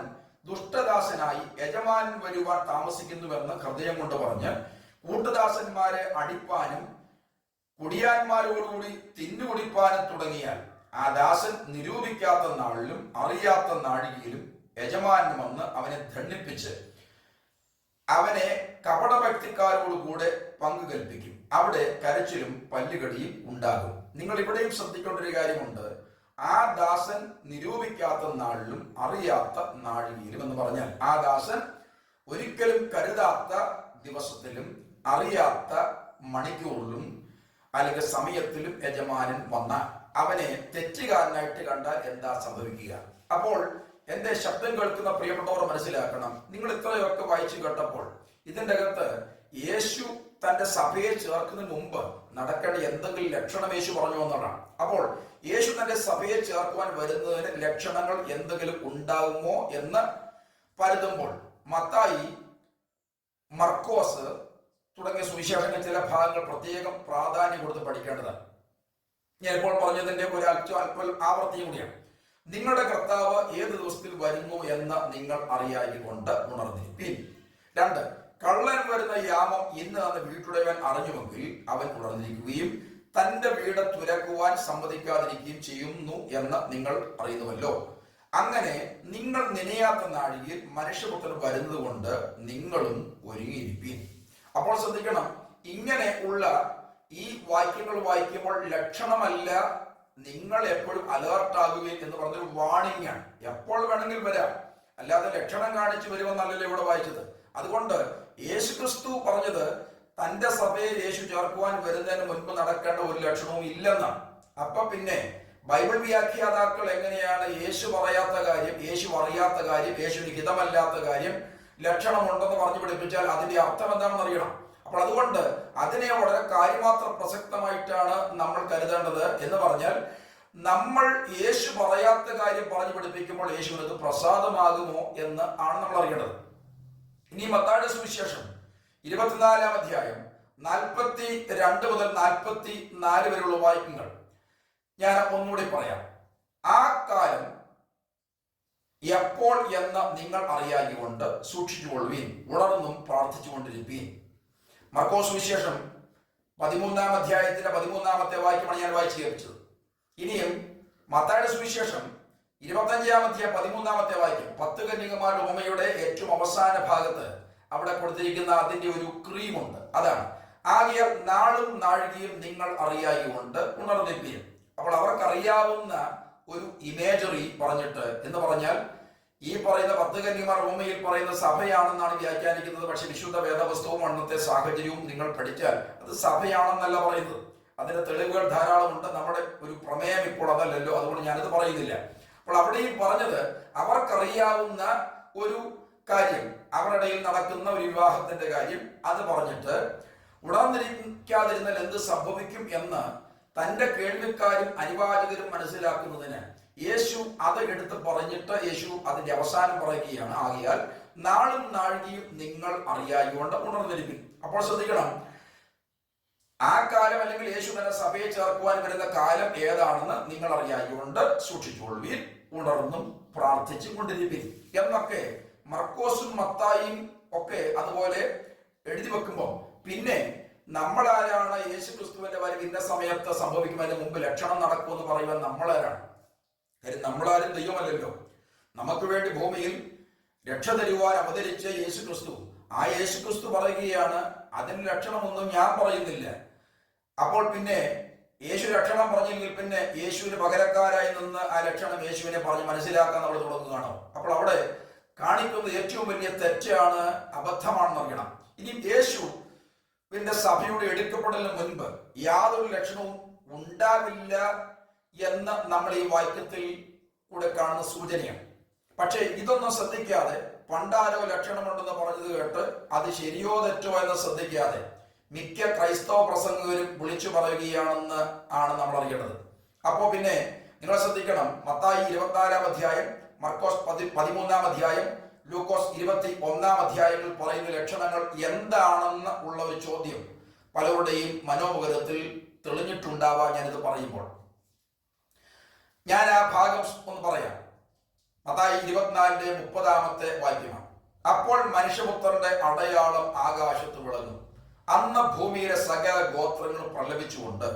Speaker 1: ദുഷ്ടദാസനായി യജമാനൻ വരുവാൻ താമസിക്കുന്നുവെന്ന് ഹൃദയം കൊണ്ട് പറഞ്ഞ് കൂട്ടുദാസന്മാരെ അടിപ്പാനും കുടിയാന്മാരോടുകൂടി തിന്നുകുടിപ്പാനും തുടങ്ങിയാൽ ആ ദാസൻ നിരൂപിക്കാത്ത നാളിലും അറിയാത്ത നാഴികയിലും യജമാനൻ വന്ന് അവനെ ദണ്ഡിപ്പിച്ച് അവനെ കപടഭക്തിക്കാരോടുകൂടെ പങ്കു കൽപ്പിക്കും. അവിടെ കരച്ചിലും പല്ലുകടിയും ഉണ്ടാകും. നിങ്ങൾ ഇവിടെയും ശ്രദ്ധിക്കേണ്ട ഒരു കാര്യമുണ്ട്. ആ ദാസൻ നിരൂപിക്കാത്ത നാളിലും അറിയാത്ത നാഴികയിലും എന്ന് പറഞ്ഞാൽ ആ ദാസൻ ഒരിക്കലും കരുതാത്ത ദിവസത്തിലും അറിയാത്ത മണിക്കൂറിലും അല്ലെങ്കിൽ സമയത്തിലും യജമാനൻ വന്നാൽ അവനെ തെറ്റുകാരനായിട്ട് കണ്ടാൽ എന്താ സംഭവിക്കുക? അപ്പോൾ എന്റെ ശബ്ദം കേൾക്കുന്ന പ്രിയപ്പെട്ടവർ മനസ്സിലാക്കണം. നിങ്ങൾ ഇത്രയൊക്കെ വായിച്ചു കേട്ടപ്പോൾ ഇതിൻ്റെ അകത്ത് യേശു തന്റെ സഭയെ ചേർക്കുന്നതിന് മുമ്പ് നടക്കേണ്ട എന്തെങ്കിലും ലക്ഷണം യേശു പറഞ്ഞു എന്നതാണ്. അപ്പോൾ യേശു തന്റെ സഭയെ ചേർക്കുവാൻ വരുന്നതിന് ലക്ഷണങ്ങൾ എന്തെങ്കിലും ഉണ്ടാകുമോ എന്ന് പരതുമ്പോൾ മത്തായി, മർക്കോസ് തുടങ്ങിയ സുവിശേഷങ്ങൾ ചില ഭാഗങ്ങൾ പ്രത്യേകം പ്രാധാന്യം കൊടുത്ത് പഠിക്കേണ്ടതാണ്. ഞാൻ ഇപ്പോൾ പറഞ്ഞതിന്റെ ഒരു അല്പം ആവർത്തിയും കൂടിയാണ്. നിങ്ങളുടെ കർത്താവ് ഏത് ദിവസത്തിൽ വരുന്നു എന്ന് നിങ്ങൾ അറിയായിക്കൊണ്ട് ഉണർന്നിരിപ്പീൻ. 2, കള്ളൻ വരുന്ന യാമം ഇന്ന് എന്ന് വീട്ടുടയവൻ അറിഞ്ഞുവെങ്കിൽ അവൻ ഉണർന്നിരിക്കുകയും തന്റെ വീട് തുരക്കുവാൻ സമ്മതിക്കാതിരിക്കുകയും ചെയ്യുന്നു എന്ന് നിങ്ങൾ അറിയുന്നുവല്ലോ. അങ്ങനെ നിങ്ങൾ നനയാത്ത നാഴികയിൽ മനുഷ്യപുത്രൻ വരുന്നത് കൊണ്ട് നിങ്ങളും ഒരുങ്ങിയിരിപ്പീൻ. അപ്പോൾ ശ്രദ്ധിക്കണം, ഇങ്ങനെ ഉള്ള ഈ വാക്യങ്ങൾ വായിക്കുമ്പോൾ ലക്ഷണമല്ല, നിങ്ങൾ എപ്പോഴും അലേർട്ട് ആകുകയും എന്ന് പറഞ്ഞൊരു വാണിംഗ് ആണ്. എപ്പോൾ വേണമെങ്കിൽ വരാം, അല്ലാതെ ലക്ഷണം കാണിച്ചു വരുമെന്നല്ലല്ലോ ഇവിടെ വായിച്ചത്. അതുകൊണ്ട് യേശു ക്രിസ്തു പറഞ്ഞത് തന്റെ സഭയെ യേശു ചേർക്കുവാൻ വരുന്നതിന് മുൻപ് നടക്കേണ്ട ഒരു ലക്ഷണവും ഇല്ലെന്നാണ്. അപ്പൊ പിന്നെ ബൈബിൾ വ്യാഖ്യാതാക്കൾ എങ്ങനെയാണ് യേശു പറയാത്ത കാര്യം, യേശു അറിയാത്ത കാര്യം, യേശുവിന് ഹിതമല്ലാത്ത കാര്യം ലക്ഷണമുണ്ടെന്ന് പറഞ്ഞു പഠിപ്പിച്ചാൽ അതിന്റെ അർത്ഥം എന്താണെന്ന് അറിയണം. അപ്പോൾ അതുകൊണ്ട് അതിനെ വളരെ കാര്യമാത്ര പ്രസക്തമായിട്ടാണ് നമ്മൾ കരുതേണ്ടത്. എന്ന് പറഞ്ഞാൽ നമ്മൾ യേശു പറയാത്ത കാര്യം പറഞ്ഞു പഠിപ്പിക്കുമ്പോൾ യേശുവിനത് പ്രസാദമാകുമോ എന്ന് ആണ് നമ്മൾ അറിയേണ്ടത്. ഇനി മത്തായിയുടെ സുവിശേഷം 24-ാം അധ്യായം 42 മുതൽ 44 വരെയുള്ള വാക്യങ്ങൾ ഞാൻ ഒന്നുകൂടി പറയാം. ആ കാലം എപ്പോൾ എന്ന് നിങ്ങൾ അറിയാകൊണ്ട് സൂക്ഷിച്ചുകൊള്ളുവീൻ, ഉണർന്നും പ്രാർത്ഥിച്ചുകൊണ്ടിരിപ്പീൻ. മർക്കോസ് സുവിശേഷം 13-ാം അധ്യായത്തിന്റെ 13-ാമത്തെ വാക്യമാണ് ഞാൻ വായിച്ചു കേൾപ്പിച്ചത്. ഇനിയും മത്തായിയുടെ സുവിശേഷം 25-ാം അധ്യായം 13-ാമത്തെ വാക്യം, 10 കന്യകമാരുടെ ഉപമയുടെ ഏറ്റവും അവസാന ഭാഗത്ത് അവിടെ കൊടുത്തിരിക്കുന്ന അതിന്റെ ഒരു ക്രീമുണ്ട്. അതാണ് ആകയാൽ നാളും നാഴികയും നിങ്ങൾ അറിയാകൊണ്ട് ഉണർന്നിരിപ്പീൻ. അപ്പോൾ അവർക്കറിയാവുന്ന ഒരു ഇമേജറി പറഞ്ഞിട്ട്, എന്ന് പറഞ്ഞാൽ ഈ പറയുന്ന 10 കന്യകമാർ ഉപമയിൽ പറയുന്ന സഭയാണെന്നാണ് വ്യാഖ്യാനിക്കുന്നത്. പക്ഷെ വിശുദ്ധ വേദപുസ്തകവും അന്നത്തെ സാഹചര്യവും നിങ്ങൾ പഠിച്ചാൽ അത് സഭയാണെന്നല്ല പറയുന്നത്. അതിന്റെ തെളിവുകൾ ധാരാളമുണ്ട്. നമ്മുടെ ഒരു പ്രമേയം ഇപ്പോൾ അതല്ലല്ലോ, അതുകൊണ്ട് ഞാനത് പറയുന്നില്ല. അപ്പോൾ അവിടെയും പറഞ്ഞത് അവർക്കറിയാവുന്ന ഒരു കാര്യം, അവരുടെ നടക്കുന്ന ഒരു വിവാഹത്തിന്റെ കാര്യം, അത് പറഞ്ഞിട്ട് ഉണർന്നിരിക്കാതിരുന്നാൽ എന്ത് സംഭവിക്കും എന്ന് തന്റെ കേൾവിക്കാരും അനുവാചകരും മനസ്സിലാക്കുന്നതിന് യേശു അത് എടുത്ത് പറഞ്ഞിട്ട് യേശു അതിന്റെ അവസാനം പറയുകയാണ്, ആകയാൽ നാളും നാഴികയും നിങ്ങൾ അറിയായികൊണ്ട് ഉണർന്നിരിക്കും. അപ്പോൾ ശ്രദ്ധിക്കണം, ആ കാലം അല്ലെങ്കിൽ യേശു തന്നെ സഭയെ ചേർക്കുവാൻ വരുന്ന കാലം ഏതാണെന്ന് നിങ്ങൾ അറിയായികൊണ്ട് സൂക്ഷിച്ചുകൊള്ളുവീൻ, ഉണർന്നും പ്രാർത്ഥിച്ചു കൊണ്ടിരിപ്പീൻ എന്നൊക്കെ മർക്കോസും മത്തായിയും ഒക്കെ അതുപോലെ എഴുതി വെക്കുമ്പോൾ പിന്നെ നമ്മളാരാണ് യേശു ക്രിസ്തുവിന്റെ വരവ് ഇന്ന സമയത്ത് സംഭവിക്കുന്നതിന് മുമ്പ് ലക്ഷണം നടക്കുമെന്ന് പറയുവാൻ നമ്മളാരാണ്? കാര്യം നമ്മളാരും ദൈവമല്ലല്ലോ. നമുക്ക് വേണ്ടി ഭൂമിയിൽ രക്ഷ തരുവാൻ അവതരിച്ച യേശു ക്രിസ്തു, ആ യേശു ക്രിസ്തു പറയുകയാണ് അതിന് ലക്ഷണമൊന്നും ഞാൻ പറയുന്നില്ല. അപ്പോൾ പിന്നെ യേശു ലക്ഷണം പറഞ്ഞെങ്കിൽ പിന്നെ യേശുവിന് പകരക്കാരായി നിന്ന് ആ ലക്ഷണം യേശുവിനെ പറഞ്ഞ് മനസ്സിലാക്കാൻ നമ്മൾ തുടങ്ങുകയാണോ? അപ്പോൾ അവിടെ കാണിക്കുന്നത് ഏറ്റവും വലിയ തെറ്റാണ്, അബദ്ധമാണെന്ന് അറിയണം. ഇനി യേശു പിന്നെ സഭയുടെ എടുക്കപ്പെടലിന് മുൻപ് യാതൊരു ലക്ഷണവും ഉണ്ടാവില്ല എന്ന് നമ്മൾ ഈ വാക്യത്തിൽ കൂടെ കാണുന്ന സൂചനയാണ്. പക്ഷെ ഇതൊന്നും ശ്രദ്ധിക്കാതെ പണ്ടാരോ ലക്ഷണമുണ്ടെന്ന് പറഞ്ഞത് കേട്ട് അത് ശരിയോ തെറ്റോ എന്ന് ശ്രദ്ധിക്കാതെ മിക്ക ക്രൈസ്തവ പ്രസംഗകരും വിളിച്ചു പറയുകയാണെന്ന് ആണ് നമ്മൾ അറിയേണ്ടത്. അപ്പോൾ പിന്നെ നിങ്ങൾ ശ്രദ്ധിക്കണം, മത്തായി 24-ാം അധ്യായം, മർക്കോസ് 13-ാം അധ്യായം, ലൂക്കോസ് 21-ാം അധ്യായങ്ങളിൽ പറയുന്ന ലക്ഷണങ്ങൾ എന്താണെന്ന് ഉള്ള ഒരു ചോദ്യം പലരുടെയും മനോമുഖരത്തിൽ തെളിഞ്ഞിട്ടുണ്ടാവാൻ ഞാനിത് പറയുമ്പോൾ ഞാൻ ആ ഭാഗം ഒന്ന് പറയാം. മത്തായി 24-30 വാക്യമാണ്. അപ്പോൾ മനുഷ്യപുത്രന്റെ അടയാളം ആകാശത്ത് വിളങ്ങും, അന്ന് ഭൂമിയിലെ സകല ഗോത്രങ്ങളും പ്രലപിച്ചുകൊണ്ട്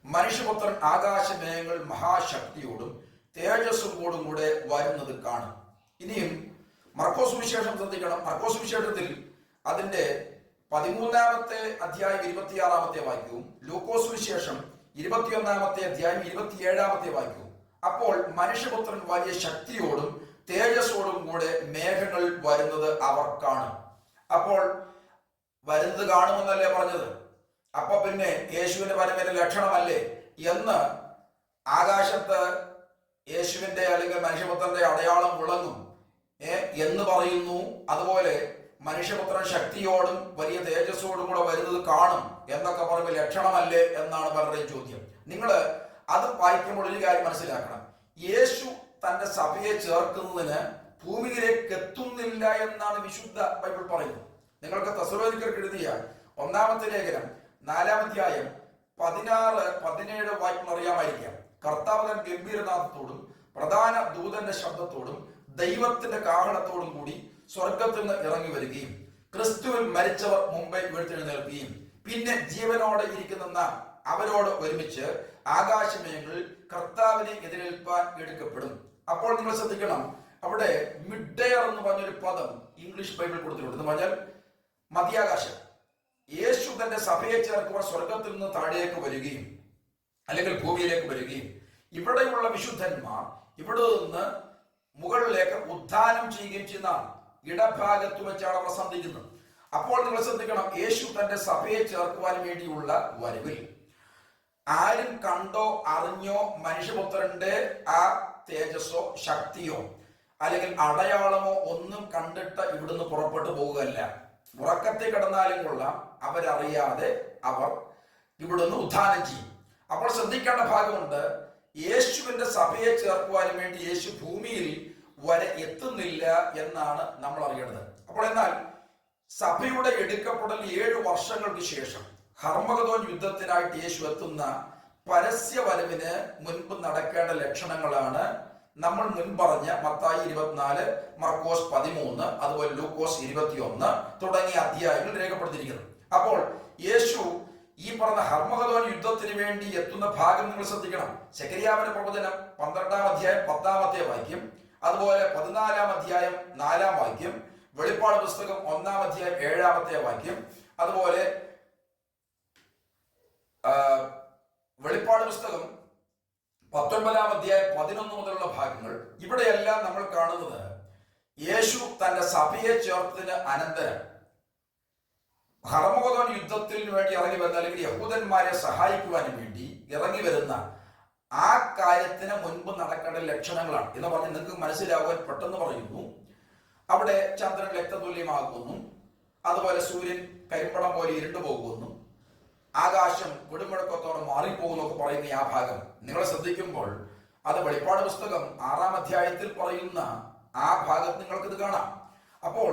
Speaker 1: മനുഷ്യപുത്രൻ ആകാശമേഘങ്ങൾ മഹാശക്തിയോടും തേജസ്സോടും കൂടെ വരുന്നത് കാണും. ഇനിയും മർക്കോസ് സുവിശേഷം ശ്രദ്ധിക്കണം. മർക്കോസ് സുവിശേഷത്തിൽ അതിന്റെ 13-ാമത്തെ അധ്യായം 26-ാമത്തെ വാക്യവും ലൂക്കോസ് സുവിശേഷം 21-ാമത്തെ അധ്യായം 27-ാമത്തെ വാക്യവും. അപ്പോൾ മനുഷ്യപുത്രൻ വലിയ ശക്തിയോടും തേജസ്സോടും കൂടെ മേഘങ്ങളിൽ വരുന്നത് അവർ കാണും. അപ്പോൾ വരുന്നത് കാണുമെന്നല്ലേ പറഞ്ഞത്? അപ്പൊ പിന്നെ യേശുവിന്റെ വരവിന്റെ ലക്ഷണമല്ലേ എന്ന് ആകാശത്ത് യേശുവിന്റെ അല്ലെങ്കിൽ മനുഷ്യപുത്രന്റെ അടയാളം വിളങ്ങും എന്ന് പറയുന്നു. അതുപോലെ മനുഷ്യപുത്രൻ ശക്തിയോടും വലിയ തേജസ്സോടും കൂടെ വരുന്നത് കാണും എന്നൊക്കെ പറയുമ്പോൾ ലക്ഷണമല്ലേ എന്നാണ് പലരുടെയും ചോദ്യം. നിങ്ങൾ അത് വായിക്കുമ്പോൾ ഒരു കാര്യം മനസ്സിലാക്കണം. യേശു തന്റെ സഭയെ ചേർക്കുന്നതിന് ഭൂമിയിലേക്ക് എത്തുന്നില്ല എന്നാണ് വിശുദ്ധ ബൈബിൾ പറയുന്നത്. നിങ്ങൾക്ക് തെസ്സലോനിക്കർക്ക് എഴുതിയ 1-ാമത്തെ ലേഖനം 4-ാം അധ്യായം 16-17 വാക്യം അറിയാമായിരിക്കാം. കർത്താവ് തൻ ഗംഭീരനാഥത്തോടും പ്രധാന ദൂതന്റെ ശബ്ദത്തോടും ദൈവത്തിന്റെ കാഹളത്തോടും കൂടി സ്വർഗത്തിൽ നിന്ന് ഇറങ്ങി വരികയും ക്രിസ്തുവിൽ മരിച്ചവർ മുമ്പേ ഉയർത്തെഴുന്നേൽക്കുകയും പിന്നെ ജീവനോടെ ഇരിക്കുന്ന നാം അവരോട് ഒരുമിച്ച് ആകാശമേഖങ്ങളിൽ കർത്താവിനെ എതിരേൽപ്പാൻ എടുക്കപ്പെടും. അപ്പോൾ നിങ്ങൾ ശ്രദ്ധിക്കണം, അവിടെ മിഡ് എയർ എന്ന് പറഞ്ഞൊരു പദം ഇംഗ്ലീഷ് ബൈബിൾ കൊടുത്തിട്ടുണ്ട്. എന്ന് പറഞ്ഞാൽ മധ്യാകാശം. യേശു തന്റെ സഭയെ ചേർക്കുവാൻ സ്വർഗത്തിൽ നിന്ന് താഴേക്ക് വരികയും അല്ലെങ്കിൽ ഭൂമിയിലേക്ക് വരികയും ഇവിടെയുള്ള വിശുദ്ധന്മാർ ഇവിടെ നിന്ന് മുകളിലേക്ക് ഉദ്ധാനം ചെയ്യുകയും ചെയ്യുന്ന ഇടഭാഗത്ത് വെച്ചാണ് അവർ സന്ധിക്കുന്നത്. അപ്പോൾ നിങ്ങൾ ശ്രദ്ധിക്കണം, യേശു തന്റെ സഭയെ ചേർക്കുവാൻ വേണ്ടിയുള്ള വരവിൽ ആരും കണ്ടോ അറിഞ്ഞോ മനുഷ്യപുത്രന്റെ ആ തേജസ്സോ ശക്തിയോ അല്ലെങ്കിൽ അടയാളമോ ഒന്നും കണ്ടിട്ട് ഇവിടുന്ന് പുറപ്പെട്ടു പോകുകയല്ല. ഉറക്കത്തിൽ കിടന്നാലും കൊള്ളാം, അവരറിയാതെ അവർ ഇവിടുന്ന് ഉദ്ധാനം ചെയ്യും. അപ്പോൾ ശ്രദ്ധിക്കേണ്ട ഭാഗമുണ്ട്, യേശുവിന്റെ സഭയെ ചേർക്കുവാനും വേണ്ടി യേശു ഭൂമിയിൽ വരെ എത്തുന്നില്ല എന്നാണ് നമ്മൾ അറിയേണ്ടത്. അപ്പോൾ എന്നാൽ സഭയുടെ എടുക്കപ്പെടൽ 7 വർഷങ്ങൾക്ക് ശേഷം ഹർമഗദോൻ യുദ്ധത്തിനായിട്ട് യേശു എത്തുന്ന പരസ്യ വരവിന് മുൻപ് നടക്കേണ്ട ലക്ഷണങ്ങളാണ് നമ്മൾ മുൻപറഞ്ഞ മത്തായി 24, മർക്കോസ് 13, അതുപോലെ ലൂക്കോസ് 21 തുടങ്ങിയ അധ്യായങ്ങൾ രേഖപ്പെടുത്തിയിരിക്കുന്നത്. അപ്പോൾ യേശു ഈ പറഞ്ഞ ഹർമഗദോൻ യുദ്ധത്തിന് വേണ്ടി എത്തുന്ന ഭാഗം നിങ്ങൾ ശ്രദ്ധിക്കണം. സെഖര്യാവിന്റെ പ്രവചനം 12-ാം അധ്യായം 10-ാമത്തെ വാക്യം, അതുപോലെ 14-ാം അധ്യായം 4-ാം വാക്യം, വെളിപ്പാട് പുസ്തകം 1-ാം അധ്യായം 7-ാമത്തെ വാക്യം, അതുപോലെ വെളിപ്പാട് പുസ്തകം 19-ാം അധ്യായം 11 മുതലുള്ള ഭാഗങ്ങൾ. ഇവിടെയെല്ലാം നമ്മൾ കാണുന്നത് യേശു തന്റെ സഭയെ ചേർത്തതിന് അനന്തരം ഹർമഗദോൻ യുദ്ധത്തിന് വേണ്ടി ഇറങ്ങി വരുന്ന അല്ലെങ്കിൽ യഹൂദന്മാരെ സഹായിക്കുവാനും വേണ്ടി ഇറങ്ങി വരുന്ന ആ കാര്യത്തിന് മുൻപ് നടക്കേണ്ട ലക്ഷണങ്ങളാണ് എന്ന് പറഞ്ഞ് നിങ്ങൾക്ക് മനസ്സിലാവാൻ പെട്ടെന്ന് പറയുന്നു. അവിടെ ചന്ദ്രൻ രക്തതുല്യമാകുന്നു, അതുപോലെ സൂര്യൻ കരിമ്പടം പോലെ ഇരുണ്ടു പോകുന്നു, ആകാശം കൊടുമുഴക്കത്തോടെ മാറിപ്പോകുന്നൊക്കെ പറയുന്ന ആ ഭാഗം നിങ്ങൾ ശ്രദ്ധിക്കുമ്പോൾ അത് വെളിപ്പാട് പുസ്തകം 6-ാം അധ്യായത്തിൽ പറയുന്ന ആ ഭാഗത്ത് നിങ്ങൾക്കിത് കാണാം. അപ്പോൾ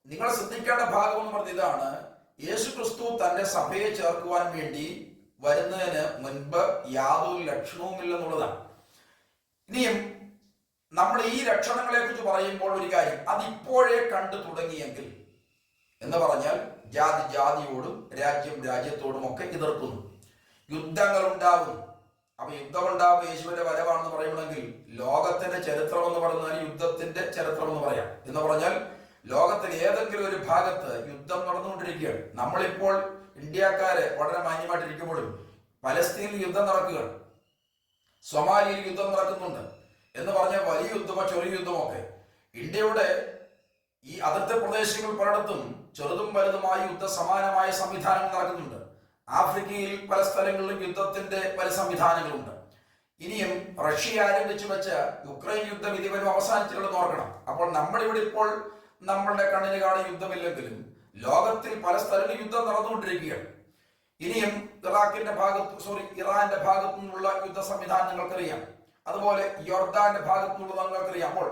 Speaker 1: നിങ്ങൾ ശ്രദ്ധിക്കേണ്ട ഭാഗം എന്ന് പറഞ്ഞ ഇതാണ്, യേശു ക്രിസ്തു തന്റെ സഭയെ ചേർക്കുവാൻ വേണ്ടി വരുന്നതിന് മുൻപ് യാതൊരു ലക്ഷണവുമില്ലെന്നുള്ളതാണ്. ഇനിയും നമ്മൾ ഈ ലക്ഷണങ്ങളെ കുറിച്ച് പറയുമ്പോൾ ഒരു കാര്യം, അതിപ്പോഴേ കണ്ടു തുടങ്ങിയെങ്കിൽ എന്ന് പറഞ്ഞാൽ ജാതി ജാതിയോടും രാജ്യം രാജ്യത്തോടും ഒക്കെ എതിർക്കുന്നു, യുദ്ധങ്ങൾ ഉണ്ടാകും. അപ്പൊ യുദ്ധമുണ്ടാകും യേശുവിന്റെ വരവാണെന്ന് പറയണമെങ്കിൽ ലോകത്തിന്റെ ചരിത്രം എന്ന് പറയുന്നതിന് യുദ്ധത്തിന്റെ ചരിത്രം എന്ന് പറയാം. എന്ന് പറഞ്ഞാൽ ലോകത്തിൽ ഏതെങ്കിലും ഒരു ഭാഗത്ത് യുദ്ധം നടന്നുകൊണ്ടിരിക്കുകയാണ്. നമ്മളിപ്പോൾ ഇന്ത്യക്കാരെ വളരെ മാന്യമായിട്ടിരിക്കുമ്പോഴും പലസ്തീനിൽ യുദ്ധം നടക്കുകയാണ്, സൊമാലിയിൽ യുദ്ധം നടക്കുന്നുണ്ട് എന്ന് പറഞ്ഞാൽ വലിയ യുദ്ധമോ ചെറിയ യുദ്ധമൊക്കെ. ഇന്ത്യയുടെ ഈ അതിർത്തി പ്രദേശങ്ങൾ പലയിടത്തും ചെറുതും വലുതുമായ യുദ്ധ സമാനമായ സംവിധാനങ്ങൾ നടക്കുന്നുണ്ട്. ആഫ്രിക്കയിൽ പല സ്ഥലങ്ങളിലും യുദ്ധത്തിന്റെ പല സംവിധാനങ്ങളുണ്ട്. ഇനിയും റഷ്യ ആരംഭിച്ചു വെച്ച യുക്രൈൻ യുദ്ധം ഇതുവരെ അവസാനിച്ചിട്ടുണ്ടെന്ന് ഓർക്കണം. അപ്പോൾ നമ്മളിവിടെ ഇപ്പോൾ നമ്മളുടെ കണ്ണിന് കാണുന്ന യുദ്ധമില്ലെങ്കിലും ലോകത്തിൽ പല സ്ഥലങ്ങളിൽ യുദ്ധം നടന്നുകൊണ്ടിരിക്കുകയാണ്. ഇനിയും ഇറാന്റെ ഭാഗത്തു നിന്നുള്ള യുദ്ധ സംവിധാനം നിങ്ങൾക്കറിയാം, അതുപോലെ യോർദാന്റെ ഭാഗത്തു നിന്നുള്ള നിങ്ങൾക്കറിയാം. അപ്പോൾ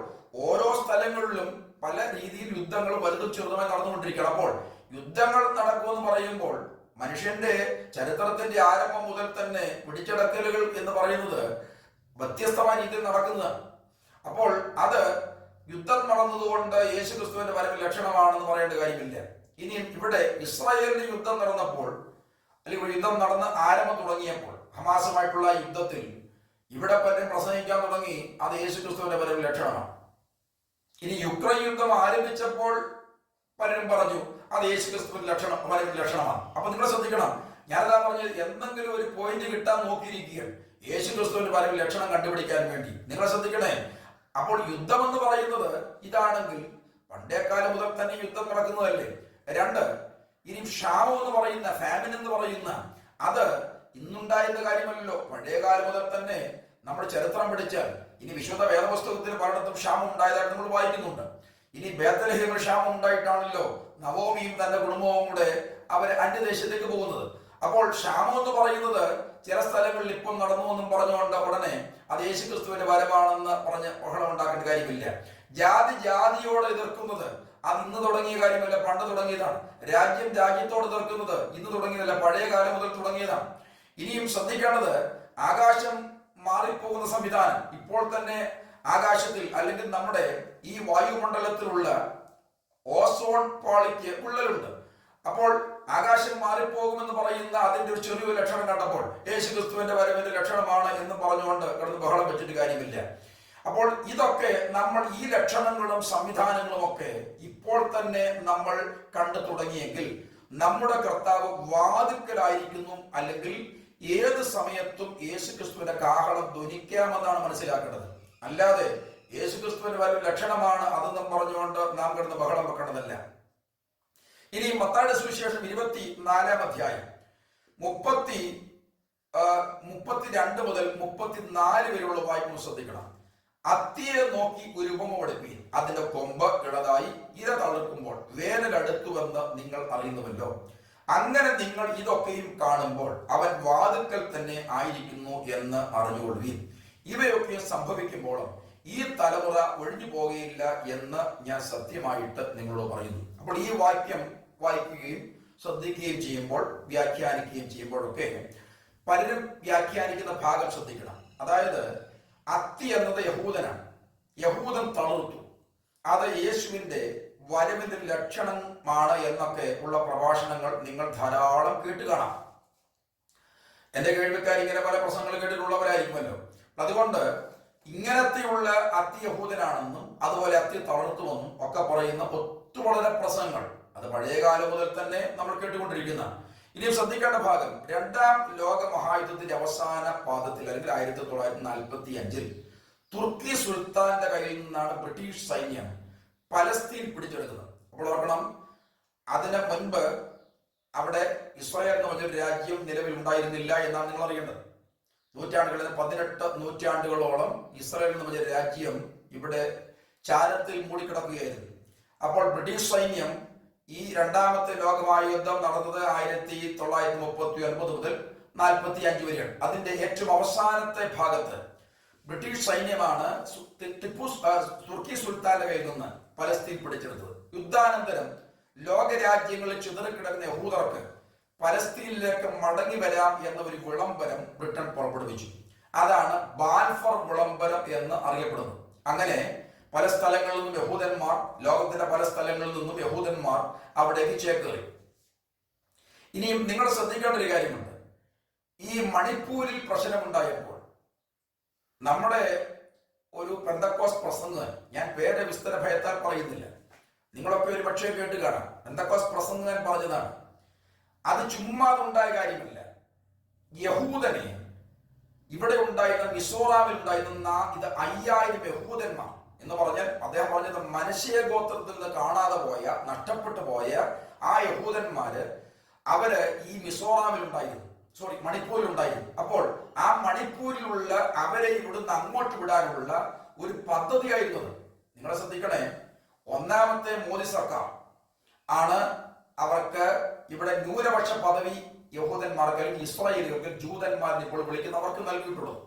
Speaker 1: ഓരോ സ്ഥലങ്ങളിലും പല രീതിയിൽ യുദ്ധങ്ങൾ വലുതും ചെറുതുമായി നടന്നുകൊണ്ടിരിക്കുകയാണ്. അപ്പോൾ യുദ്ധങ്ങൾ നടക്കുമെന്ന് പറയുമ്പോൾ മനുഷ്യന്റെ ചരിത്രത്തിന്റെ ആരംഭം മുതൽ തന്നെ പിടിച്ചടക്കലുകൾ എന്ന് പറയുന്നത് വ്യത്യസ്തമായ രീതിയിൽ നടക്കുന്നത്. അപ്പോൾ അത് യുദ്ധം നടന്നതുകൊണ്ട് യേശു ക്രിസ്തുവിന്റെ വരവിൽ ലക്ഷണമാണെന്ന് പറയേണ്ട കാര്യമില്ല. ഇനിയും ഇവിടെ ഇസ്രായേലിന് യുദ്ധം നടന്നപ്പോൾ അല്ലെങ്കിൽ യുദ്ധം നടന്ന് ആരംഭം തുടങ്ങിയപ്പോൾ ഹമാസുമായിട്ടുള്ള യുദ്ധത്തിൽ ഇവിടെ പലരും പ്രസംഗിക്കാൻ തുടങ്ങി, അത് യേശു ക്രിസ്തുവിന്റെ വരവിൽ ലക്ഷണമാണ്. ഇനി യുക്രൈൻ യുദ്ധം ആരംഭിച്ചപ്പോൾ പലരും പറഞ്ഞു അത് യേശുക്രിസ്തുവിന്റെ ലക്ഷണമാണ്. അപ്പൊ നിങ്ങൾ ശ്രദ്ധിക്കണം, ഞാനതാ പറഞ്ഞത്, എന്തെങ്കിലും ഒരു പോയിന്റ് കിട്ടാൻ നോക്കിയിരിക്കുകയാണ് യേശുക്രിസ്തുവിന്റെ പല ലക്ഷണം കണ്ടുപിടിക്കാൻ വേണ്ടി. നിങ്ങൾ ശ്രദ്ധിക്കണേ. അപ്പോൾ യുദ്ധം എന്ന് പറയുന്നത് ഇതാണെങ്കിൽ പണ്ടേ കാലം മുതൽ തന്നെ യുദ്ധം നടക്കുന്നതല്ലേ. രണ്ട്, ഇനി ക്ഷാമം എന്ന് പറയുന്ന, ഫാമിൻ എന്ന് പറയുന്ന, അത് ഇന്നുണ്ടായിരുന്ന കാര്യമല്ലല്ലോ. പഴയ കാലം മുതൽ തന്നെ നമ്മൾ ചരിത്രം പഠിച്ചാൽ ഇനി വിശുദ്ധ വേദപുസ്തകത്തിൽ പലയിടത്തും ക്ഷാമം ഉണ്ടായതായിട്ട് നമ്മൾ വായിക്കുന്നുണ്ട്. ഇനി ബേത്ലഹേമിൽ ക്ഷാമം ഉണ്ടായിട്ടാണല്ലോ നവോമിയും തന്റെ കുടുംബവും കൂടെ അവർ അന്യദേശത്തേക്ക് പോകുന്നത്. അപ്പോൾ ക്ഷാമം എന്ന് പറയുന്നത് ചില സ്ഥലങ്ങളിൽ ഇപ്പം നടന്നു എന്നും പറഞ്ഞുകൊണ്ട് ഉടനെ അത് യേശുക്രിസ്തുവിന്റെ വരവാണെന്ന് പറഞ്ഞ് ബഹളം ഉണ്ടാക്കേണ്ട കാര്യമില്ല. ജാതി ജാതിയോട് എതിർക്കുന്നത് അത് ഇന്ന് തുടങ്ങിയ കാര്യമല്ല, പണ്ട് തുടങ്ങിയതാണ്. രാജ്യം രാജ്യത്തോട് എതിർക്കുന്നത് ഇന്ന് തുടങ്ങിയതല്ല, പഴയ കാലം മുതൽ തുടങ്ങിയതാണ്. ഇനിയും ശ്രദ്ധിക്കേണ്ടത്, ആകാശം മാറിപ്പോകുന്ന സംവിധാനം ഇപ്പോൾ തന്നെ ആകാശത്തിൽ അല്ലെങ്കിൽ നമ്മുടെ ഈ വായുമണ്ഡലത്തിലുള്ള ഓസോൺ പാളിക്ക് വിള്ളലുണ്ട്. അപ്പോൾ ആകാശം മാറിപ്പോകുമെന്ന് പറയുന്ന അതിന്റെ ഒരു ചെറിയ ലക്ഷണം കണ്ടപ്പോൾ യേശുക്രിസ്തുവിന്റെ വരവിന്റെ ലക്ഷണമാണ് എന്ന് പറഞ്ഞുകൊണ്ട് കിടന്ന് ബഹളം വെച്ചിട്ട് കാര്യമില്ല. അപ്പോൾ ഇതൊക്കെ നമ്മൾ ഈ ലക്ഷണങ്ങളും സംവിധാനങ്ങളും ഒക്കെ ഇപ്പോൾ തന്നെ നമ്മൾ കണ്ടു തുടങ്ങിയെങ്കിൽ നമ്മുടെ കർത്താവ് വാതിൽക്കലായിരിക്കുന്നു, അല്ലെങ്കിൽ ഏത് സമയത്തും യേശുക്രിസ്തുവിന്റെ കാഹളം ധ്വനിക്കാമെന്നാണ് മനസ്സിലാക്കേണ്ടത്. അല്ലാതെ യേശുക്രിസ്തുവിന്റെ വരവ് ലക്ഷണമാണ് അതെന്നും പറഞ്ഞുകൊണ്ട് നാം കിടന്ന് ബഹളം വെക്കേണ്ടതല്ല. ഇനി മത്തായിയുടെ സുവിശേഷം 24-ാം അധ്യായം 32 മുതൽ 34 വരെയുള്ള വായ്പ ശ്രദ്ധിക്കണം. അത്തിയെ നോക്കി ഒരു ഉപമ പഠിപ്പീൻ. അതിന്റെ കൊമ്പ് ഇളതായി ഇര തളിർക്കുമ്പോൾ വേനൽ അടുത്തുവെന്ന് നിങ്ങൾ അറിയുന്നുവല്ലോ. അങ്ങനെ നിങ്ങൾ ഇതൊക്കെയും കാണുമ്പോൾ അവൻ വാതിൽക്കൽ തന്നെ ആയിരിക്കുന്നു എന്ന് അറിഞ്ഞുകൊള്ളുവീൻ. ഇവയൊക്കെ സംഭവിക്കുമ്പോൾ ഈ തലമുറ ഒഴിഞ്ഞു പോകുകയില്ല എന്ന് ഞാൻ സത്യമായിട്ട് നിങ്ങളോട് പറയുന്നു. അപ്പോൾ ഈ വാക്യം വായിക്കുകയും ശ്രദ്ധിക്കുകയും ചെയ്യുമ്പോൾ, വ്യാഖ്യാനിക്കുകയും ചെയ്യുമ്പോഴൊക്കെ പലരും വ്യാഖ്യാനിക്കുന്ന ഭാഗം ശ്രദ്ധിക്കണം. അതായത് അത്തി എന്നത് യഹൂദനാണ്, യഹൂദൻ തളർത്തു, അത് യേശുവിന്റെ വരവിന്റെ ലക്ഷണമാണ് എന്നൊക്കെ ഉള്ള പ്രഭാഷണങ്ങൾ നിങ്ങൾ ധാരാളം കേട്ട് കാണാം. എന്റെ കേൾവിക്കാർ ഇങ്ങനെ പല പ്രസംഗങ്ങൾ കേട്ടിട്ടുള്ളവരായിരിക്കുമല്ലോ. അതുകൊണ്ട് ഇങ്ങനത്തെയുള്ള അത്തി യഹൂദനാണെന്നും അതുപോലെ അത്തി തളർത്തുമെന്നും ഒക്കെ പറയുന്ന ഒത്തുവളരെ പ്രസംഗങ്ങൾ അത് പഴയ കാലം മുതൽ തന്നെ നമ്മൾ കേട്ടുകൊണ്ടിരിക്കുന്ന. ഇനിയും ശ്രദ്ധിക്കേണ്ട ഭാഗം, 2ാം ലോക മഹായുദ്ധത്തിന്റെ അവസാന പാദത്തിൽ അല്ലെങ്കിൽ 1945 തുർക്കി സുൽത്താന്റെ കയ്യിൽ നിന്നാണ് ബ്രിട്ടീഷ് സൈന്യം പലസ്തീൻ പിടിച്ചെടുക്കുന്നത്. അപ്പോൾ ഓർക്കണം, അതിന് മുൻപ് അവിടെ ഇസ്രായേൽ എന്ന് പറഞ്ഞൊരു രാജ്യം നിലവിൽ ഉണ്ടായിരുന്നില്ല എന്നാണ് നിങ്ങൾ അറിയേണ്ടത്. നൂറ്റാണ്ടുകളിൽ 18 നൂറ്റാണ്ടുകളോളം ഇസ്രായേൽ എന്ന് പറഞ്ഞ രാജ്യം ഇവിടെ ചാരത്തിൽ മൂടിക്കിടക്കുകയായിരുന്നു. അപ്പോൾ ബ്രിട്ടീഷ് സൈന്യം ഈ 2ാമത്തെ ലോകമഹായുദ്ധം നടന്നത് 1939 മുതൽ 45 വരെയാണ്. അതിന്റെ ഏറ്റവും അവസാനത്തെ ഭാഗത്ത് ബ്രിട്ടീഷ് സൈന്യമാണ് തുർക്കി സുൽത്താന്റെ കയ്യിൽ നിന്ന് പലസ്തീൻ പിടിച്ചെടുത്തത്. യുദ്ധാനന്തരം ലോകരാജ്യങ്ങളിൽ ചിതറിക്കിടക്കുന്ന യഹൂദർക്ക് പലസ്തീനിലേക്ക് മടങ്ങി വരാം എന്ന ഒരു വിളംബരം ബ്രിട്ടൻ പുറപ്പെടുവിച്ചു. അതാണ് ബാൽഫർ വിളംബരം എന്ന് അറിയപ്പെടുന്നത്. അങ്ങനെ പല സ്ഥലങ്ങളിൽ നിന്നും യഹൂദന്മാർ, ലോകത്തിന്റെ പല സ്ഥലങ്ങളിൽ നിന്നും യഹൂദന്മാർ അവിടേക്ക് ചേക്കേറി. ഇനിയും നിങ്ങൾ ശ്രദ്ധിക്കേണ്ട ഒരു കാര്യമുണ്ട്. ഈ മണിപ്പൂരിൽ പ്രശ്നമുണ്ടായപ്പോൾ നമ്മുടെ ഒരു പെന്തക്കോസ് പ്രസംഗകൻ, ഞാൻ പേര് വിസ്തര ഭയത്താൽ പറയുന്നില്ല, നിങ്ങളൊക്കെ ഒരു പക്ഷേ കേട്ട് കാണാം, പെന്തക്കോസ് പ്രസംഗകൻ പറഞ്ഞതാണ്, അത് ചുമ്മാതുണ്ടായ കാര്യമില്ല. യഹൂദനെ ഇവിടെ ഉണ്ടായിരുന്ന, മിസോറാമിൽ ഉണ്ടായിരുന്ന ഇത് 5000 യഹൂദന്മാർ എന്ന് പറഞ്ഞാൽ അദ്ദേഹം പറഞ്ഞത് മനശ്ശെ ഗോത്രത്തിൽ നിന്ന് കാണാതെ പോയ, നഷ്ടപ്പെട്ടു പോയ ആ യഹൂദന്മാര് അവര് ഈ മിസോറാമിൽ ഉണ്ടായിരുന്നു, മണിപ്പൂരിൽ ഉണ്ടായിരുന്നു. അപ്പോൾ ആ മണിപ്പൂരിലുള്ള അവരെ ഇവിടുന്ന് അങ്ങോട്ട് വിടാനുള്ള ഒരു പദ്ധതിയായിരുന്നു. നിങ്ങളെ ശ്രദ്ധിക്കണേ, 1ാമത്തെ മോദി സർക്കാർ ആണ് അവർക്ക് ഇവിടെ ന്യൂനപക്ഷ പദവി യഹൂദന്മാർക്ക് അല്ലെങ്കിൽ ഇസ്രായേലികൾക്ക്, ജൂതന്മാരിന് ഇപ്പോൾ വിളിക്കുന്നവർക്ക് നൽകിയിട്ടുള്ളത്.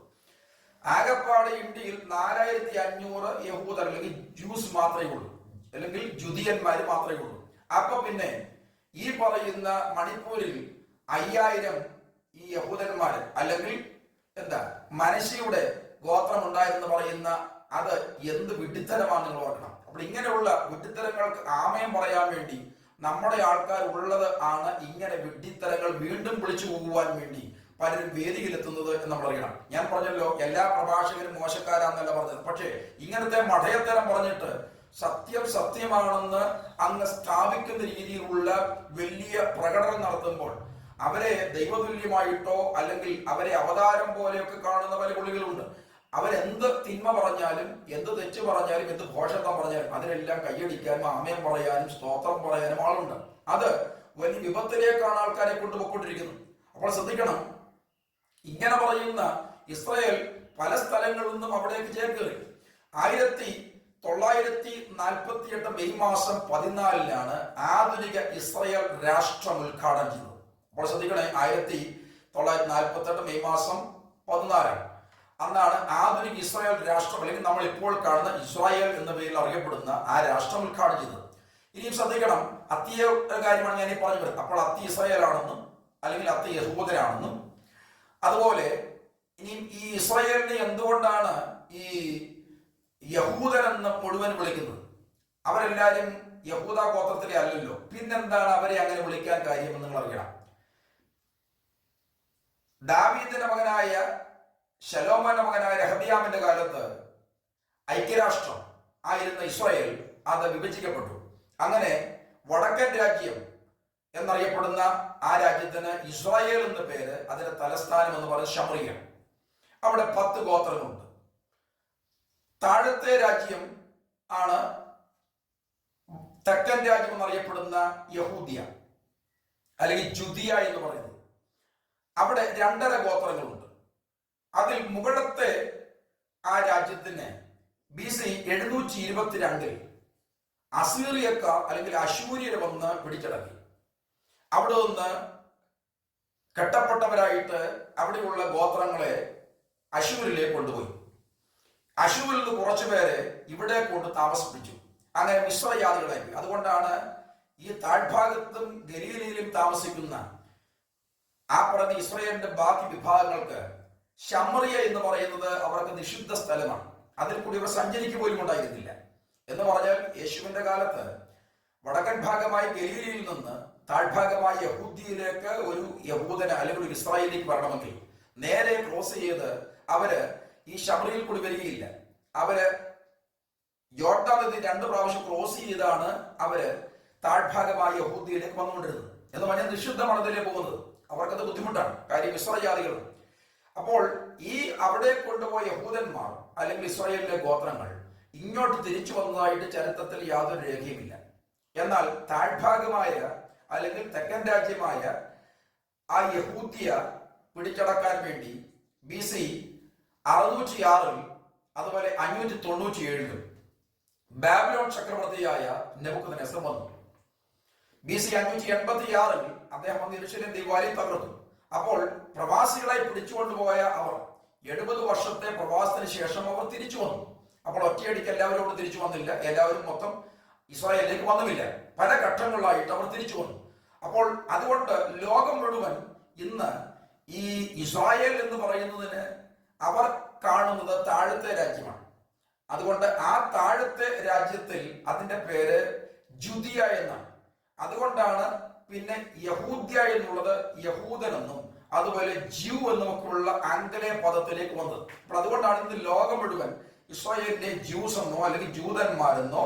Speaker 1: ആകപ്പാട് ഇന്ത്യയിൽ 4500 യഹൂദർ അല്ലെങ്കിൽ ജ്യൂസ് മാത്രമേ ഉള്ളൂ, അല്ലെങ്കിൽ ജുദിയന്മാര് മാത്രമേ ഉള്ളൂ. അപ്പൊ പിന്നെ ഈ പറയുന്ന മണിപ്പൂരിൽ 5000 ഈ യഹൂദന്മാര് അല്ലെങ്കിൽ എന്താ മനശ്ശെയുടെ ഗോത്രം ഉണ്ടായെന്ന് പറയുന്ന അത് എന്ത് വിഡ്ഢിത്തരമാണ് നിങ്ങൾ ഓർക്കണം. അപ്പോൾ ഇങ്ങനെയുള്ള വിഡ്ഢിത്തരങ്ങൾക്ക് ആമയം പറയാൻ വേണ്ടി നമ്മുടെ ആൾക്കാർ ഉള്ളത് ആണ് ഇങ്ങനെ വിഡ്ഢിത്തരങ്ങൾ വീണ്ടും വിളിച്ചു പോകുവാൻ വേണ്ടി പലരും വേദിയിലെത്തുന്നത് എന്ന് നമ്മൾ അറിയണം. ഞാൻ പറഞ്ഞല്ലോ, എല്ലാ പ്രഭാഷകരും മോശക്കാരാന്നല്ല പറഞ്ഞത്. പക്ഷേ ഇങ്ങനത്തെ മഠയത്തരം പറഞ്ഞിട്ട് സത്യം സത്യമാണെന്ന് അങ്ങ് സ്ഥാപിക്കുന്ന രീതിയിലുള്ള വലിയ പ്രകടനം നടത്തുമ്പോൾ അവരെ ദൈവതുല്യമായിട്ടോ അല്ലെങ്കിൽ അവരെ അവതാരം പോലെയൊക്കെ കാണുന്ന പല പുള്ളികളുണ്ട്. അവരെന്ത് തിന്മ പറഞ്ഞാലും, എന്ത് തെറ്റ് പറഞ്ഞാലും, എന്ത് ഭോഷത്വം പറഞ്ഞാലും അതിനെല്ലാം കൈയടിക്കാനും ആമയം പറയാനും സ്തോത്രം പറയാനും ആളുണ്ട്. അത് വലിയ വിപത്തിലേക്കാണ് ആൾക്കാരെ കൊണ്ടുപോയിക്കൊണ്ടിരിക്കുന്നത്. അപ്പോൾ ശ്രദ്ധിക്കണം, ഇങ്ങനെ പറയുന്ന ഇസ്രായേൽ പല സ്ഥലങ്ങളിൽ നിന്നും അവിടേക്ക് ചേക്കേറി. 1948 മെയ് മാസം 14 ആധുനിക ഇസ്രായേൽ രാഷ്ട്രം ഉദ്ഘാടനം ചെയ്തത്. അപ്പോൾ ശ്രദ്ധിക്കണേ, 1948 മെയ് മാസം 14 അന്നാണ് ആധുനിക ഇസ്രായേൽ രാഷ്ട്രം, അല്ലെങ്കിൽ നമ്മൾ ഇപ്പോൾ കാണുന്ന ഇസ്രായേൽ എന്ന പേരിൽ അറിയപ്പെടുന്ന ആ രാഷ്ട്രം ഉദ്ഘാടനം ചെയ്തത്. ഇനിയും ശ്രദ്ധിക്കണം, അത്തിയ കാര്യമാണ് ഞാൻ ഈ പറഞ്ഞു വരുന്നത്. അപ്പോൾ അത്തി ഇസ്രായേൽ ആണെന്നും അല്ലെങ്കിൽ അത്തി യഹൂദനാണെന്നും, അതുപോലെ ഇനിയും ഈ ഇസ്രായേലിനെ എന്തുകൊണ്ടാണ് ഈ യഹൂദൻ എന്ന് മുഴുവൻ വിളിക്കുന്നത്? അവരെല്ലാവരും യഹൂദ ഗോത്രത്തിലെ അല്ലല്ലോ, പിന്നെന്താണ് അവരെ അങ്ങനെ വിളിക്കാൻ കാര്യമെന്ന് നിങ്ങൾ അറിയണം. ദാവീദിന്റെ മകനായ ശലോമോന്റെ മകനായ രഹബിയാമിന്റെ കാലത്ത് ഐക്യരാഷ്ട്രം ആയിരുന്ന ഇസ്രായേൽ അത് വിഭജിക്കപ്പെട്ടു. അങ്ങനെ വടക്കൻ രാജ്യം എന്നറിയപ്പെടുന്ന ആ രാജ്യത്തിന് ഇസ്രായേൽ എന്ന പേര്, അതിന്റെ തലസ്ഥാനം എന്ന് പറയുന്നത് ശമറിയ. അവിടെ 10 ഗോത്രങ്ങളുണ്ട്. താഴത്തെ രാജ്യം ആണ് തെക്കൻ രാജ്യം എന്നറിയപ്പെടുന്ന യഹൂദിയ അല്ലെങ്കിൽ ജുദിയ എന്ന് പറയുന്നത്. അവിടെ 2.5 ഗോത്രങ്ങളുണ്ട്. അതിൽ മുകളിലത്തെ ആ രാജ്യത്തിന് BC 722 അസീറിയക്കാർ അല്ലെങ്കിൽ അശൂര്യർ വന്ന് പിടിച്ചടക്കി. അവിടെ നിന്ന് കെട്ടപ്പെട്ടവരായിട്ട് അവിടെയുള്ള ഗോത്രങ്ങളെ അശൂരിലേക്ക് കൊണ്ടുപോയി. അശൂരിൽ നിന്ന് കുറച്ചുപേരെ ഇവിടെ കൊണ്ട് താമസിപ്പിച്ചു. അങ്ങനെ മിശ്രജാതികളായി. അതുകൊണ്ടാണ് ഈ താഴ്ഭാഗത്തും ഗലീലയിലും താമസിക്കുന്ന ആ പറഞ്ഞ ഇസ്രായേലിന്റെ ബാക്കി വിഭാഗങ്ങൾക്ക് ശമറിയ എന്ന് പറയുന്നത് അവർക്ക് നിഷിദ്ധ സ്ഥലമാണ്. അതിൽ കൂടി ഇവർ സഞ്ചരിക്കുക പോലും ഉണ്ടായിരുന്നില്ല. എന്ന് പറഞ്ഞാൽ യേശുവിന്റെ കാലത്ത് വടക്കൻ ഭാഗമായി ഗലീലയിൽ നിന്ന് താഴ്ഭാഗമായ യഹൂദിയിലേക്ക് ഒരു യഹൂദന് അല്ലെങ്കിൽ ഒരു ഇസ്രായേലിലേക്ക് വരണമെങ്കിൽ നേരെ ക്രോസ് ചെയ്ത് അവര് ഈ ശമറിയിൽ കൂടി വരികയില്ല. അവര് യോർദാൻ നദി 2 പ്രാവശ്യം ക്രോസ് ചെയ്താണ് അവര് താഴ്ഭാഗമായ യഹൂദിയിലേക്ക് വന്നുകൊണ്ടിരുന്നത്. എന്ന് പറഞ്ഞാൽ നിഷിദ്ധ മണത്തിലേക്ക് പോകുന്നത് അവർക്കത് ബുദ്ധിമുട്ടാണ്. കാര്യം ഇസ്രായേലികൾ. അപ്പോൾ ഈ അവിടെ കൊണ്ടുപോയ യഹൂദന്മാർ അല്ലെങ്കിൽ ഇസ്രായേലിലെ ഗോത്രങ്ങൾ ഇങ്ങോട്ട് തിരിച്ചു വന്നതായിട്ട് ചരിത്രത്തിൽ യാതൊരു രേഖയുമില്ല. എന്നാൽ താഴ്ഭാഗമായ അല്ലെങ്കിൽ തെക്കൻ രാജ്യമായ ആ യഹൂദിയ പിടിച്ചടക്കാൻ വേണ്ടി BC 606 അതുപോലെ 597 ബാബിലോൺ ചക്രവർത്തിയായ നെബൂഖദ്നേസർ വന്നു. BC 586 അദ്ദേഹം വന്ന് യെരൂശലേം ദേവാലയം തകർത്തു. അപ്പോൾ പ്രവാസികളായി പിടിച്ചുകൊണ്ടുപോയ അവർ 70 വർഷത്തെ പ്രവാസത്തിന് ശേഷം അവർ തിരിച്ചു വന്നു. അപ്പോൾ ഒറ്റയടിക്ക് എല്ലാവരോടും തിരിച്ചു വന്നില്ല. എല്ലാവരും മൊത്തം ഇസ്രായേലിലേക്ക് വന്നുമില്ല. പല ഘട്ടങ്ങളിലായിട്ട് അവർ തിരിച്ചു വന്നു. അപ്പോൾ അതുകൊണ്ട് ലോകം മുഴുവൻ ഇന്ന് ഈ ഇസ്രായേൽ എന്ന് പറയുന്നതിന് അവർ കാണുന്നത് താഴത്തെ രാജ്യമാണ്. അതുകൊണ്ട് ആ താഴത്തെ രാജ്യത്തിൽ അതിന്റെ പേര് ജുദിയ എന്നാണ്. അതുകൊണ്ടാണ് പിന്നെ യഹൂദ്യ എന്നുള്ളത് യഹൂദനെന്നും അതുപോലെ ജ്യൂ എന്നുമൊക്കെയുള്ള ആംഗലേയ പദത്തിലേക്ക് വന്നത്. അപ്പോൾ അതുകൊണ്ടാണ് ഇന്ന് ലോകം മുഴുവൻ ഇസ്രായേലിനെ ജ്യൂസ് എന്നോ അല്ലെങ്കിൽ ജൂതന്മാരെന്നോ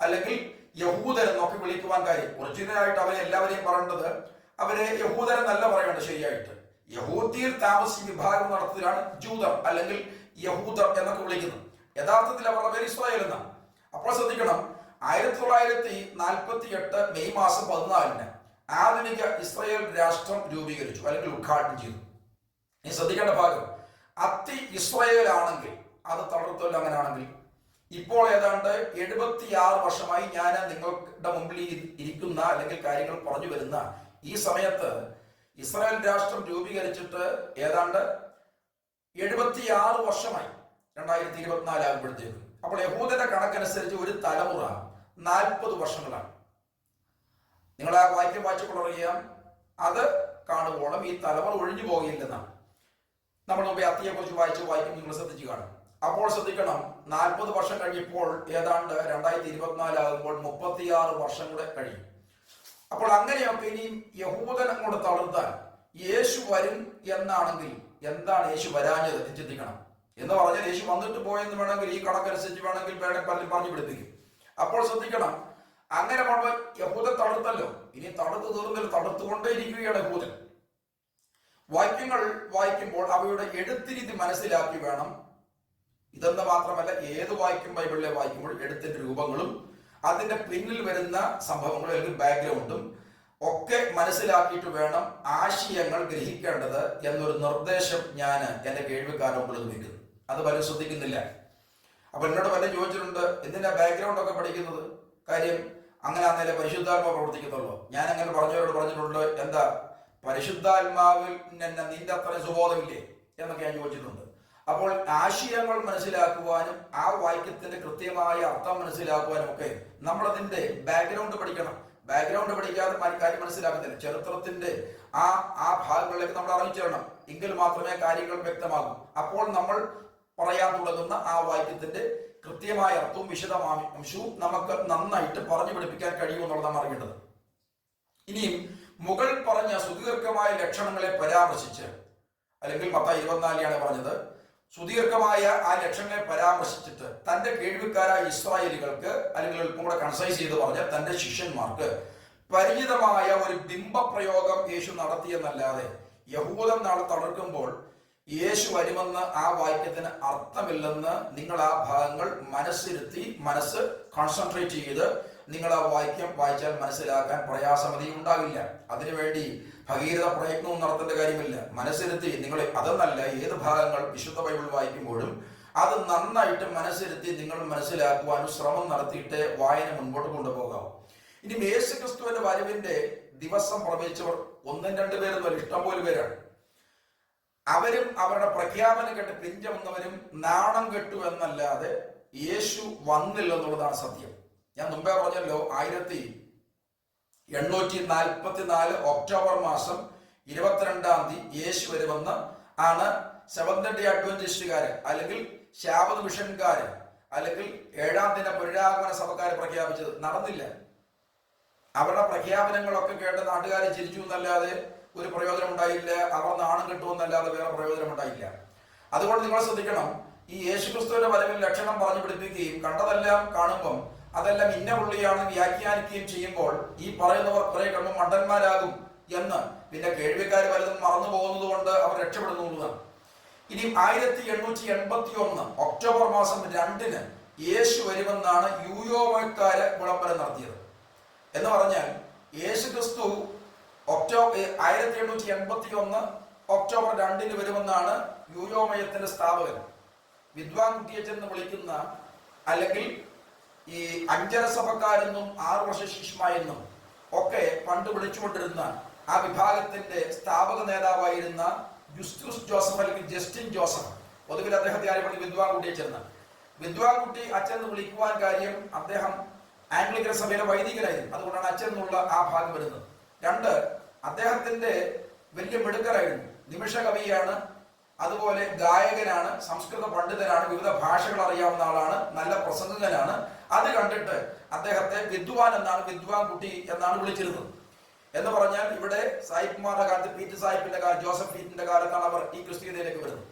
Speaker 1: അല്ലെങ്കിൽ യഹൂദരെന്നോ ഒക്കെ വിളിക്കുവാൻ കാര്യം. ഒറിജിനലായിട്ട് അവരെ എല്ലാവരെയും പറയേണ്ടത് അവരെ യഹൂദരെന്നല്ല പറയേണ്ടത്. ശരിയായിട്ട് യഹൂദിയിൽ താമസിച്ച വിഭാഗം നടത്തിലാണ് ജൂതർ അല്ലെങ്കിൽ യഹൂദർ എന്നൊക്കെ വിളിക്കുന്നത്. യഥാർത്ഥത്തിൽ അവരുടെ പേര് ഇസ്രായേൽ എന്നാണ്. അപ്പോൾ ശ്രദ്ധിക്കണം, 1948 മെയ് മാസം 14 ആധുനിക ഇസ്രായേൽ രാഷ്ട്രം രൂപീകരിച്ചു അല്ലെങ്കിൽ ഉദ്ഘാടനം ചെയ്തു. ഈ ശ്രദ്ധിക്കേണ്ട ഭാഗം, അത്തി ഇസ്രായേൽ ആണെങ്കിൽ അത് തളർത്തല്ല. അങ്ങനെയാണെങ്കിൽ ഇപ്പോൾ ഏതാണ്ട് 76 വർഷമായി ഞാൻ നിങ്ങളുടെ മുമ്പിൽ ഇരിക്കുന്ന അല്ലെങ്കിൽ കാര്യങ്ങൾ പറഞ്ഞു വരുന്ന ഈ സമയത്ത് ഇസ്രായേൽ രാഷ്ട്രം രൂപീകരിച്ചിട്ട് ഏതാണ്ട് 76 വർഷമായി. 2024 ആകുമ്പോഴത്തേക്കും. അപ്പോൾ യഹൂദന്റെ കണക്കനുസരിച്ച് ഒരു തലമുറ 40 വർഷങ്ങളാണ്. നിങ്ങൾ ആ വാക്യം വായിച്ചപ്പോൾ അറിയാം, അത് കാണുവോളം ഈ തലമുറ ഒഴിഞ്ഞു പോകുകയില്ലെന്നാണ്. നമ്മൾ മുമ്പേ അത്തിയെ കുറിച്ച് വായിക്കും നിങ്ങൾ ശ്രദ്ധിച്ചു കാണും. അപ്പോൾ ശ്രദ്ധിക്കണം, 40 വർഷം കഴിഞ്ഞപ്പോൾ ഏതാണ്ട് 2024 ആകുമ്പോൾ 36 വർഷം കൂടെ കഴിയും. അപ്പോൾ അങ്ങനെയൊക്കെ ഇനിയും യഹൂദനെ കൊണ്ട് തളർത്താൻ യേശു വരും എന്നാണെങ്കിൽ എന്താണ് യേശു വരാഞ്ഞത് ചിന്തിക്കണം. എന്ന് പറഞ്ഞാൽ യേശു വന്നിട്ട് പോയെന്ന് വേണമെങ്കിൽ ഈ കണക്കനുസരിച്ച് വേണമെങ്കിൽ പലരും പറഞ്ഞു പിടിപ്പിക്കും. അപ്പോൾ ശ്രദ്ധിക്കണം, അങ്ങനെ കൊണ്ട് യഹൂദൻ തടുത്തല്ലോ, ഇനി തടുത്തു തീർന്നില്ല, തടുത്തുകൊണ്ടേയിരിക്കുകയാണ് യഹൂദൻ. വാക്യങ്ങൾ വായിക്കുമ്പോൾ അവയുടെ എഴുത്തുരീതി മനസ്സിലാക്കി വേണം. ഇതെന്ന് മാത്രമല്ല, ഏത് വാക്യം ബൈബിളിലെ വായിക്കുമ്പോൾ എഴുത്തിന്റെ രൂപങ്ങളും അതിന്റെ പിന്നിൽ വരുന്ന സംഭവങ്ങളും അല്ലെങ്കിൽ ബാക്ക്ഗ്രൗണ്ടും ഒക്കെ മനസ്സിലാക്കിയിട്ട് വേണം ആശയങ്ങൾ ഗ്രഹിക്കേണ്ടത് എന്നൊരു നിർദ്ദേശം ഞാൻ എന്റെ കേൾവിക്കാരുടെ മുമ്പിൽ വയ്ക്കുന്നു. അത് പലരും ശ്രദ്ധിക്കുന്നില്ല. അപ്പൊ എന്നോട് പലരും ചോദിച്ചിട്ടുണ്ട്, എന്തിനാ ബാക്ക്ഗ്രൗണ്ട് ഒക്കെ പഠിക്കുന്നത്? കാര്യം അങ്ങനെ അന്നേരം പരിശുദ്ധാത്മാവ് പ്രവർത്തിക്കുന്നുള്ളൂ. ഞാൻ അങ്ങനെ പറഞ്ഞവരോട് പറഞ്ഞിട്ടുണ്ട്, എന്താ പരിശുദ്ധാത്മാവിൽ നിന്റെ അത്രയും സുബോധമില്ലേ എന്നൊക്കെ ഞാൻ ചോദിച്ചിട്ടുണ്ട്. അപ്പോൾ ആശയങ്ങൾ മനസ്സിലാക്കുവാനും ആ വാക്യത്തിന്റെ കൃത്യമായ അർത്ഥം മനസ്സിലാക്കുവാനും ഒക്കെ നമ്മളതിന്റെ ബാക്ക്ഗ്രൗണ്ട് പഠിക്കണം. ബാക്ക്ഗ്രൗണ്ട് പഠിക്കാതെ കാര്യം മനസ്സിലാക്കുന്നില്ല. ചരിത്രത്തിന്റെ ആ ഭാഗങ്ങളിലേക്ക് നമ്മൾ അറിയിച്ചിരണം, എങ്കിൽ മാത്രമേ കാര്യങ്ങൾ വ്യക്തമാകൂ. അപ്പോൾ നമ്മൾ പറയാൻ തുടങ്ങുന്ന ആ വാക്യത്തിന്റെ കൃത്യമായ അർത്ഥവും വിശദാംശവും നമുക്ക് നന്നായിട്ട് പറഞ്ഞു പഠിപ്പിക്കാൻ കഴിയുമെന്നുള്ളതാണ് അറിയേണ്ടത്. ഇനിയും മുകൾ പറഞ്ഞ സുദീർഘമായ ലക്ഷണങ്ങളെ പരാമർശിച്ച്, അല്ലെങ്കിൽ മത്തായി 24 പറഞ്ഞത്, സുദീർഘമായ ആ ലക്ഷണങ്ങളെ പരാമർശിച്ചിട്ട് തന്റെ കേൾവിക്കാരായ ഇസ്രായേലികൾക്ക്, അല്ലെങ്കിൽ അല്പം കൂടെ കൺസൈസ് ചെയ്ത് പറഞ്ഞാൽ തന്റെ ശിഷ്യന്മാർക്ക് പരിചിതമായ ഒരു ബിംബപ്രയോഗം യേശു നടത്തിയെന്നല്ലാതെ യഹൂദൻ നാളെ തളർക്കുമ്പോൾ യേശു വരുമെന്ന് ആ വാക്യത്തിന് അർത്ഥമില്ലെന്ന് നിങ്ങൾ ആ ഭാഗങ്ങൾ മനസ്സിരുത്തി, മനസ്സ് കോൺസെൻട്രേറ്റ് ചെയ്ത് നിങ്ങൾ ആ വാക്യം വായിച്ചാൽ മനസ്സിലാക്കാൻ പ്രയാസമതിയും ഉണ്ടാകില്ല. അതിനുവേണ്ടി ഭഗീരഥ പ്രയത്നവും നടത്തേണ്ട കാര്യമില്ല. മനസ്സിരുത്തി നിങ്ങൾ, അതെന്നല്ല, ഏത് ഭാഗങ്ങൾ വിശുദ്ധ ബൈബിൾ വായിക്കുമ്പോഴും അത് നന്നായിട്ട് മനസ്സിരുത്തി നിങ്ങൾ മനസ്സിലാക്കുവാനും ശ്രമം നടത്തിയിട്ട് വായന മുൻപോട്ട് കൊണ്ടുപോകാം. ഇനി യേശു ക്രിസ്തുവിന്റെ വരവിന്റെ ദിവസം പ്രവചിച്ചവർ 1-2 പേരൊന്നും ഇഷ്ടംപോലെ പേരാണ്. അവരും അവരുടെ പ്രഖ്യാപനം കേട്ട് പിഞ്ചമെന്നവരും നാണം കെട്ടു എന്നല്ലാതെ യേശു വന്നില്ലെന്നുള്ളതാണ് സത്യം. ഞാൻ മുമ്പേ പറഞ്ഞല്ലോ, 1844 ഒക്ടോബർ മാസം 22 യേശു വരുമെന്ന് ആണ് സെവന്ത് ഡേ അഡ്വന്റിസ്റ്റുകാര്, അല്ലെങ്കിൽ ശാബത് മിഷൻകാര്, അല്ലെങ്കിൽ 7ാം ദിന പുനരാഗമന സഭക്കാര് പ്രഖ്യാപിച്ചത്. നടന്നില്ല. അവരുടെ പ്രഖ്യാപനങ്ങളൊക്കെ കേട്ട് നാട്ടുകാരെ ചിരിച്ചു എന്നല്ലാതെ ഒരു പ്രയോജനം ഉണ്ടായില്ല. അവർ നാണം കിട്ടുമെന്നല്ലാതെ വേറെ പ്രയോജനം ഉണ്ടായില്ല. അതുകൊണ്ട് നിങ്ങൾ ശ്രദ്ധിക്കണം, ഈ യേശുക്രിസ്തുവിന്റെ വരവിൽ ലക്ഷണം പറഞ്ഞു പിടിപ്പിക്കുകയും കണ്ടതെല്ലാം കാണുമ്പം അതെല്ലാം ഇന്ന പുള്ളിയാണ് വ്യാഖ്യാനിക്കുകയും ചെയ്യുമ്പോൾ ഈ പറയുന്നവർ കുറെ കഴിയുമ്പോൾ മണ്ടന്മാരാകും എന്ന് പിന്നെ കേൾവിക്കാർ പലതും മറന്നു പോകുന്നത് കൊണ്ട് അവർ രക്ഷപ്പെടുന്നതാണ്. ഇനി 1881 ഒക്ടോബർ മാസം 2 യേശു വരുമെന്നാണ് യൂയോമക്കാര് വിളംബരം നടത്തിയത്. എന്ന് പറഞ്ഞാൽ യേശു ക്രിസ്തു 1881 ഒക്ടോബർ 2 വരുമെന്നാണ് യൂയോമയത്തിന്റെ സ്ഥാപകൻ വിദ്വാൻ കുട്ടിയച്ചൻ എന്ന് വിളിക്കുന്ന, അല്ലെങ്കിൽ ഈ 5 സഭക്കാരെന്നും 6 വർഷ ശിഷ്യമായെന്നും ഒക്കെ പണ്ട് വിളിച്ചുകൊണ്ടിരുന്ന ആ വിഭാഗത്തിന്റെ സ്ഥാപക നേതാവായിരുന്ന ജുസ്തുസ് ജോസഫ്, അല്ലെങ്കിൽ ജസ്റ്റിൻ ജോസഫ്, പൊതുവിൽ അദ്ദേഹത്തെ ആരും വിദ്വാൻ കുട്ടിയച്ചെന്ന്. വിദ്വാൻ കുട്ടി അച്ഛൻ എന്ന് വിളിക്കുവാൻ കാര്യം അദ്ദേഹം ആംഗ്ലിക്കൻ സഭയിലെ വൈദികനായിരുന്നു. അതുകൊണ്ടാണ് അച്ഛൻ എന്നുള്ള ആ ഭാഗം വരുന്നത്. 2, അദ്ദേഹത്തിന്റെ വലിയ മിടുക്കരായിരുന്നു. നിമിഷ കവിയാണ്, അതുപോലെ ഗായകനാണ്, സംസ്കൃത പണ്ഡിതനാണ്, വിവിധ ഭാഷകൾ അറിയാവുന്ന ആളാണ്, നല്ല പ്രസംഗകനാണ്. അത് കണ്ടിട്ട് അദ്ദേഹത്തെ വിദ്വാൻ എന്നാണ്, വിദ്വാൻ കുട്ടി എന്നാണ് വിളിച്ചിരുന്നത്. എന്ന് പറഞ്ഞാൽ ഇവിടെ സായിപ്പ്മാരുടെ കാലത്ത്, പീറ്റ് സാഹിബിന്റെ കാലത്ത്, ജോസഫ് പീറ്റിന്റെ കാലത്താണ് അവർ ഈ ക്രിസ്തീയതയിലേക്ക് വരുന്നത്.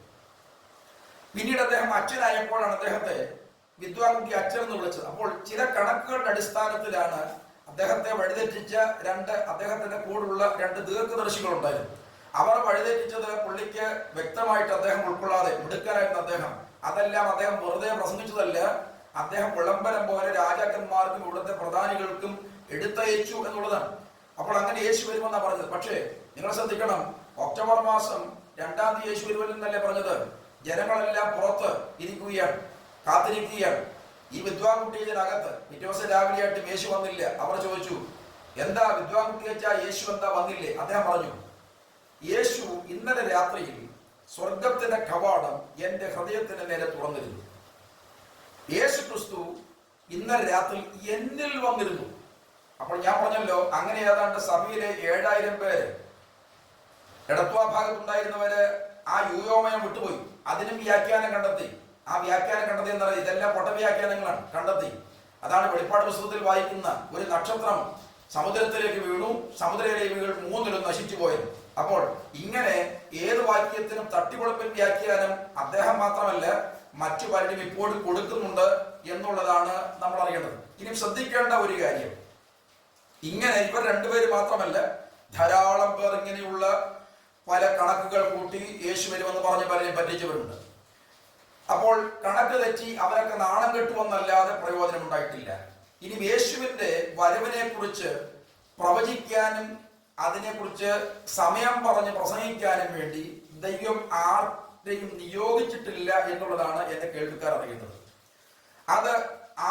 Speaker 1: പിന്നീട് അദ്ദേഹം അച്ഛനായപ്പോഴാണ് അദ്ദേഹത്തെ വിദ്വാൻ കുട്ടി അച്ഛൻ എന്ന് വിളിച്ചത്. അപ്പോൾ ചില കണക്കുകളുടെ അടിസ്ഥാനത്തിലാണ് അദ്ദേഹത്തെ വഴിതെറ്റിച്ച അദ്ദേഹത്തിന്റെ കൂടെയുള്ള 2 ദീർഘദർശികൾ ഉണ്ടായിരുന്നു. അവർ വഴിതെറ്റിച്ചത് പുള്ളിക്ക് വ്യക്തമായിട്ട് അദ്ദേഹം ഉൾക്കൊള്ളാതെ, മിടുക്കനായിരുന്ന അദ്ദേഹം, അതെല്ലാം അദ്ദേഹം വെറുതെ പ്രസംഗിച്ചതല്ല, അദ്ദേഹം വിളംബരം പോലെ രാജാക്കന്മാർക്കും ഇവിടുത്തെ പ്രധാനികൾക്കും എടുത്തയച്ചു എന്നുള്ളതാണ്. അപ്പോൾ അങ്ങനെ യേശു വരുമെന്നാണ് പറഞ്ഞത്. പക്ഷേ നിങ്ങൾ ശ്രദ്ധിക്കണം, ഒക്ടോബർ മാസം 2 യേശു വരുമെന്നല്ലേ പറഞ്ഞത്. ജനങ്ങളെല്ലാം പുറത്ത് ഇരിക്കുകയാണ്, കാത്തിരിക്കുകയാണ്. ഈ വിദ്വാൻ കുട്ടിയച്ചനകത്ത്. പിറ്റേ ദിവസം രാവിലെ ആയിട്ട് യേശു വന്നില്ല. അവർ ചോദിച്ചു, എന്താ വിദ്വാൻ കുട്ടിയച്ച, യേശു എന്താ വന്നില്ലേ? അദ്ദേഹം പറഞ്ഞു, യേശു ഇന്നലെ രാത്രിയിൽ സ്വർഗത്തിന്റെ കവാടം എന്റെ ഹൃദയത്തിന് നേരെ തുറന്നിരുന്നു. യേശു ക്രിസ്തു ഇന്നലെ രാത്രി എന്നിൽ വന്നിരുന്നു. അപ്പോൾ ഞാൻ പറഞ്ഞല്ലോ, അങ്ങനെ ഏതാണ്ട് സഭയിലെ 7000 പേര്, എടത്വാ ഭാഗത്തുണ്ടായിരുന്നവര് ആ യൂയോമയം വിട്ടുപോയി. അതിനും വ്യാഖ്യാനം കണ്ടെത്തി. ആ വ്യാഖ്യാനം കണ്ടെത്തി എന്ന് പറയുന്നത് ഇതെല്ലാം പൊട്ടവ്യാഖ്യാനങ്ങളാണ് കണ്ടെത്തി. അതാണ് വെളിപ്പാട് പുസ്തകത്തിൽ വായിക്കുന്ന ഒരു നക്ഷത്രം സമുദ്രത്തിലേക്ക് വീണു, സമുദ്രത്തിലേക്ക് വീണ് 3 നശിച്ചു പോയത്. അപ്പോൾ ഇങ്ങനെ ഏത് വാക്യത്തിനും തട്ടിപ്പൊളിപ്പൻ വ്യാഖ്യാനം അദ്ദേഹം മാത്രമല്ല മറ്റു പലരും ഇപ്പോഴും കൊടുക്കുന്നുണ്ട് എന്നുള്ളതാണ് നമ്മൾ അറിയേണ്ടത്. ഇനി ശ്രദ്ധിക്കേണ്ട ഒരു കാര്യം, ഇങ്ങനെ ഇവർ രണ്ടുപേര് മാത്രമല്ല, ധാരാളം പേർ ഇങ്ങനെയുള്ള പല കണക്കുകൾ കൂട്ടി യേശു വരുമെന്ന് പറഞ്ഞ് പലരെയും പറ്റിച്ചവരുണ്ട്. അപ്പോൾ കണക്ക് തെറ്റി അവരൊക്കെ നാണം കെട്ടുമെന്നല്ലാതെ പ്രയോജനം ഉണ്ടായിട്ടില്ല. ഇനി യേശുവിന്റെ വരവിനെ കുറിച്ച് പ്രവചിക്കാനും അതിനെക്കുറിച്ച് സമയം പറഞ്ഞ് പ്രസംഗിക്കാനും വേണ്ടി ദൈവം ആരെയും നിയോഗിച്ചിട്ടില്ല എന്നുള്ളതാണ് എന്റെ കേൾവിക്കാർ അറിയുന്നത്. അത്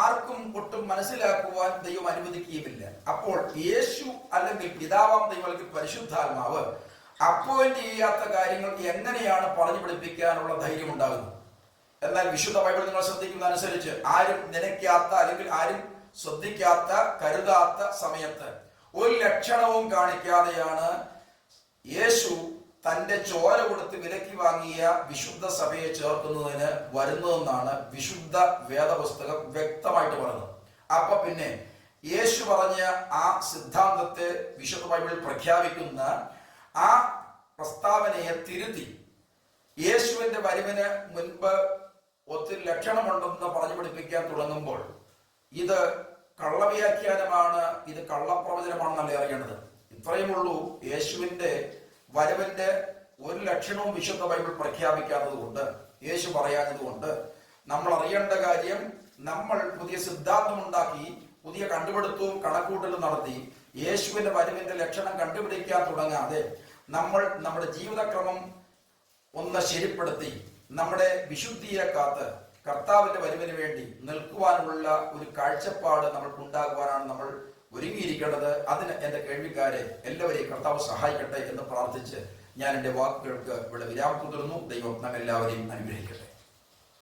Speaker 1: ആർക്കും ഒട്ടും മനസ്സിലാക്കുവാൻ ദൈവം അനുവദിക്കുകയുമില്ല. അപ്പോൾ യേശു അല്ലെങ്കിൽ പിതാവാം ദൈവം അല്ലെങ്കിൽ പരിശുദ്ധാത്മാവ് അപ്പോയിന്റ് ചെയ്യാത്ത കാര്യങ്ങൾ എങ്ങനെയാണ് പറഞ്ഞു പഠിപ്പിക്കാനുള്ള ധൈര്യം ഉണ്ടാകുന്നത്? എന്നാൽ വിശുദ്ധ ബൈബിൾ നിങ്ങൾ ശ്രദ്ധിക്കുന്ന അനുസരിച്ച് ആരും നനയ്ക്കാത്ത അല്ലെങ്കിൽ ആരും ശ്രദ്ധിക്കാത്ത കരുതാത്ത സമയത്ത് ഒരു ലക്ഷണവും കാണിക്കാതെയാണ് യേശു തന്റെ ചോര കൊടുത്ത് വിലക്കി വാങ്ങിയ വിശുദ്ധ സഭയെ ചേർക്കുന്നതിന് വരുന്നതെന്നാണ് വിശുദ്ധ വേദപുസ്തകം വ്യക്തമായിട്ട് പറയുന്നത്. അപ്പൊ പിന്നെ യേശു പറഞ്ഞ ആ സിദ്ധാന്തത്തെ വിശുദ്ധ ബൈബിളിൽ പ്രഖ്യാപിക്കുന്ന ആ പ്രസ്താവനയെ തിരുത്തി യേശുവിന്റെ വരവിന് മുൻപ് ഒത്തിരി ലക്ഷണമുണ്ടെന്ന് പറഞ്ഞു പഠിപ്പിക്കാൻ തുടങ്ങുമ്പോൾ ഇത് കള്ളവ്യാഖ്യാനമാണ്, ഇത് കള്ളപ്രവചനമാണെന്നല്ലേ അറിയേണ്ടത്. ഇത്രയുമുള്ളൂ, യേശുവിന്റെ വരവിന്റെ ഒരു ലക്ഷണവും വിശുദ്ധ ബൈബിൾ പ്രഖ്യാപിക്കാത്തത് കൊണ്ട്, യേശു പറയാത്തത് കൊണ്ട് നമ്മൾ അറിയേണ്ട കാര്യം, നമ്മൾ പുതിയ സിദ്ധാന്തം ഉണ്ടാക്കി പുതിയ കണ്ടുപിടുത്തവും കണക്കൂട്ടലും നടത്തി യേശുവിന്റെ വരവിന്റെ ലക്ഷണം കണ്ടുപിടിക്കാൻ തുടങ്ങാതെ നമ്മൾ നമ്മുടെ ജീവിതക്രമം ഒന്ന് ശരിപ്പെടുത്തി നമ്മുടെ വിശുദ്ധിയെ കാത്ത് കർത്താവിന്റെ വരവിന് വേണ്ടി നിൽക്കുവാനുള്ള ഒരു കാഴ്ചപ്പാട് നമ്മൾക്കുണ്ടാകുവാനാണ് നമ്മൾ ഒരുങ്ങിയിരിക്കേണ്ടത്. അതിന് എന്റെ കേൾവിക്കാരെ എല്ലാവരെയും കർത്താവ് സഹായിക്കട്ടെ എന്ന് പ്രാർത്ഥിച്ച് ഞാൻ എൻ്റെ വാക്കുകൾക്ക് ഇവിടെ വിരാമം തുടരുന്നു. ദൈവം നമ്മെല്ലാവരെയും അനുഗ്രഹിക്കട്ടെ.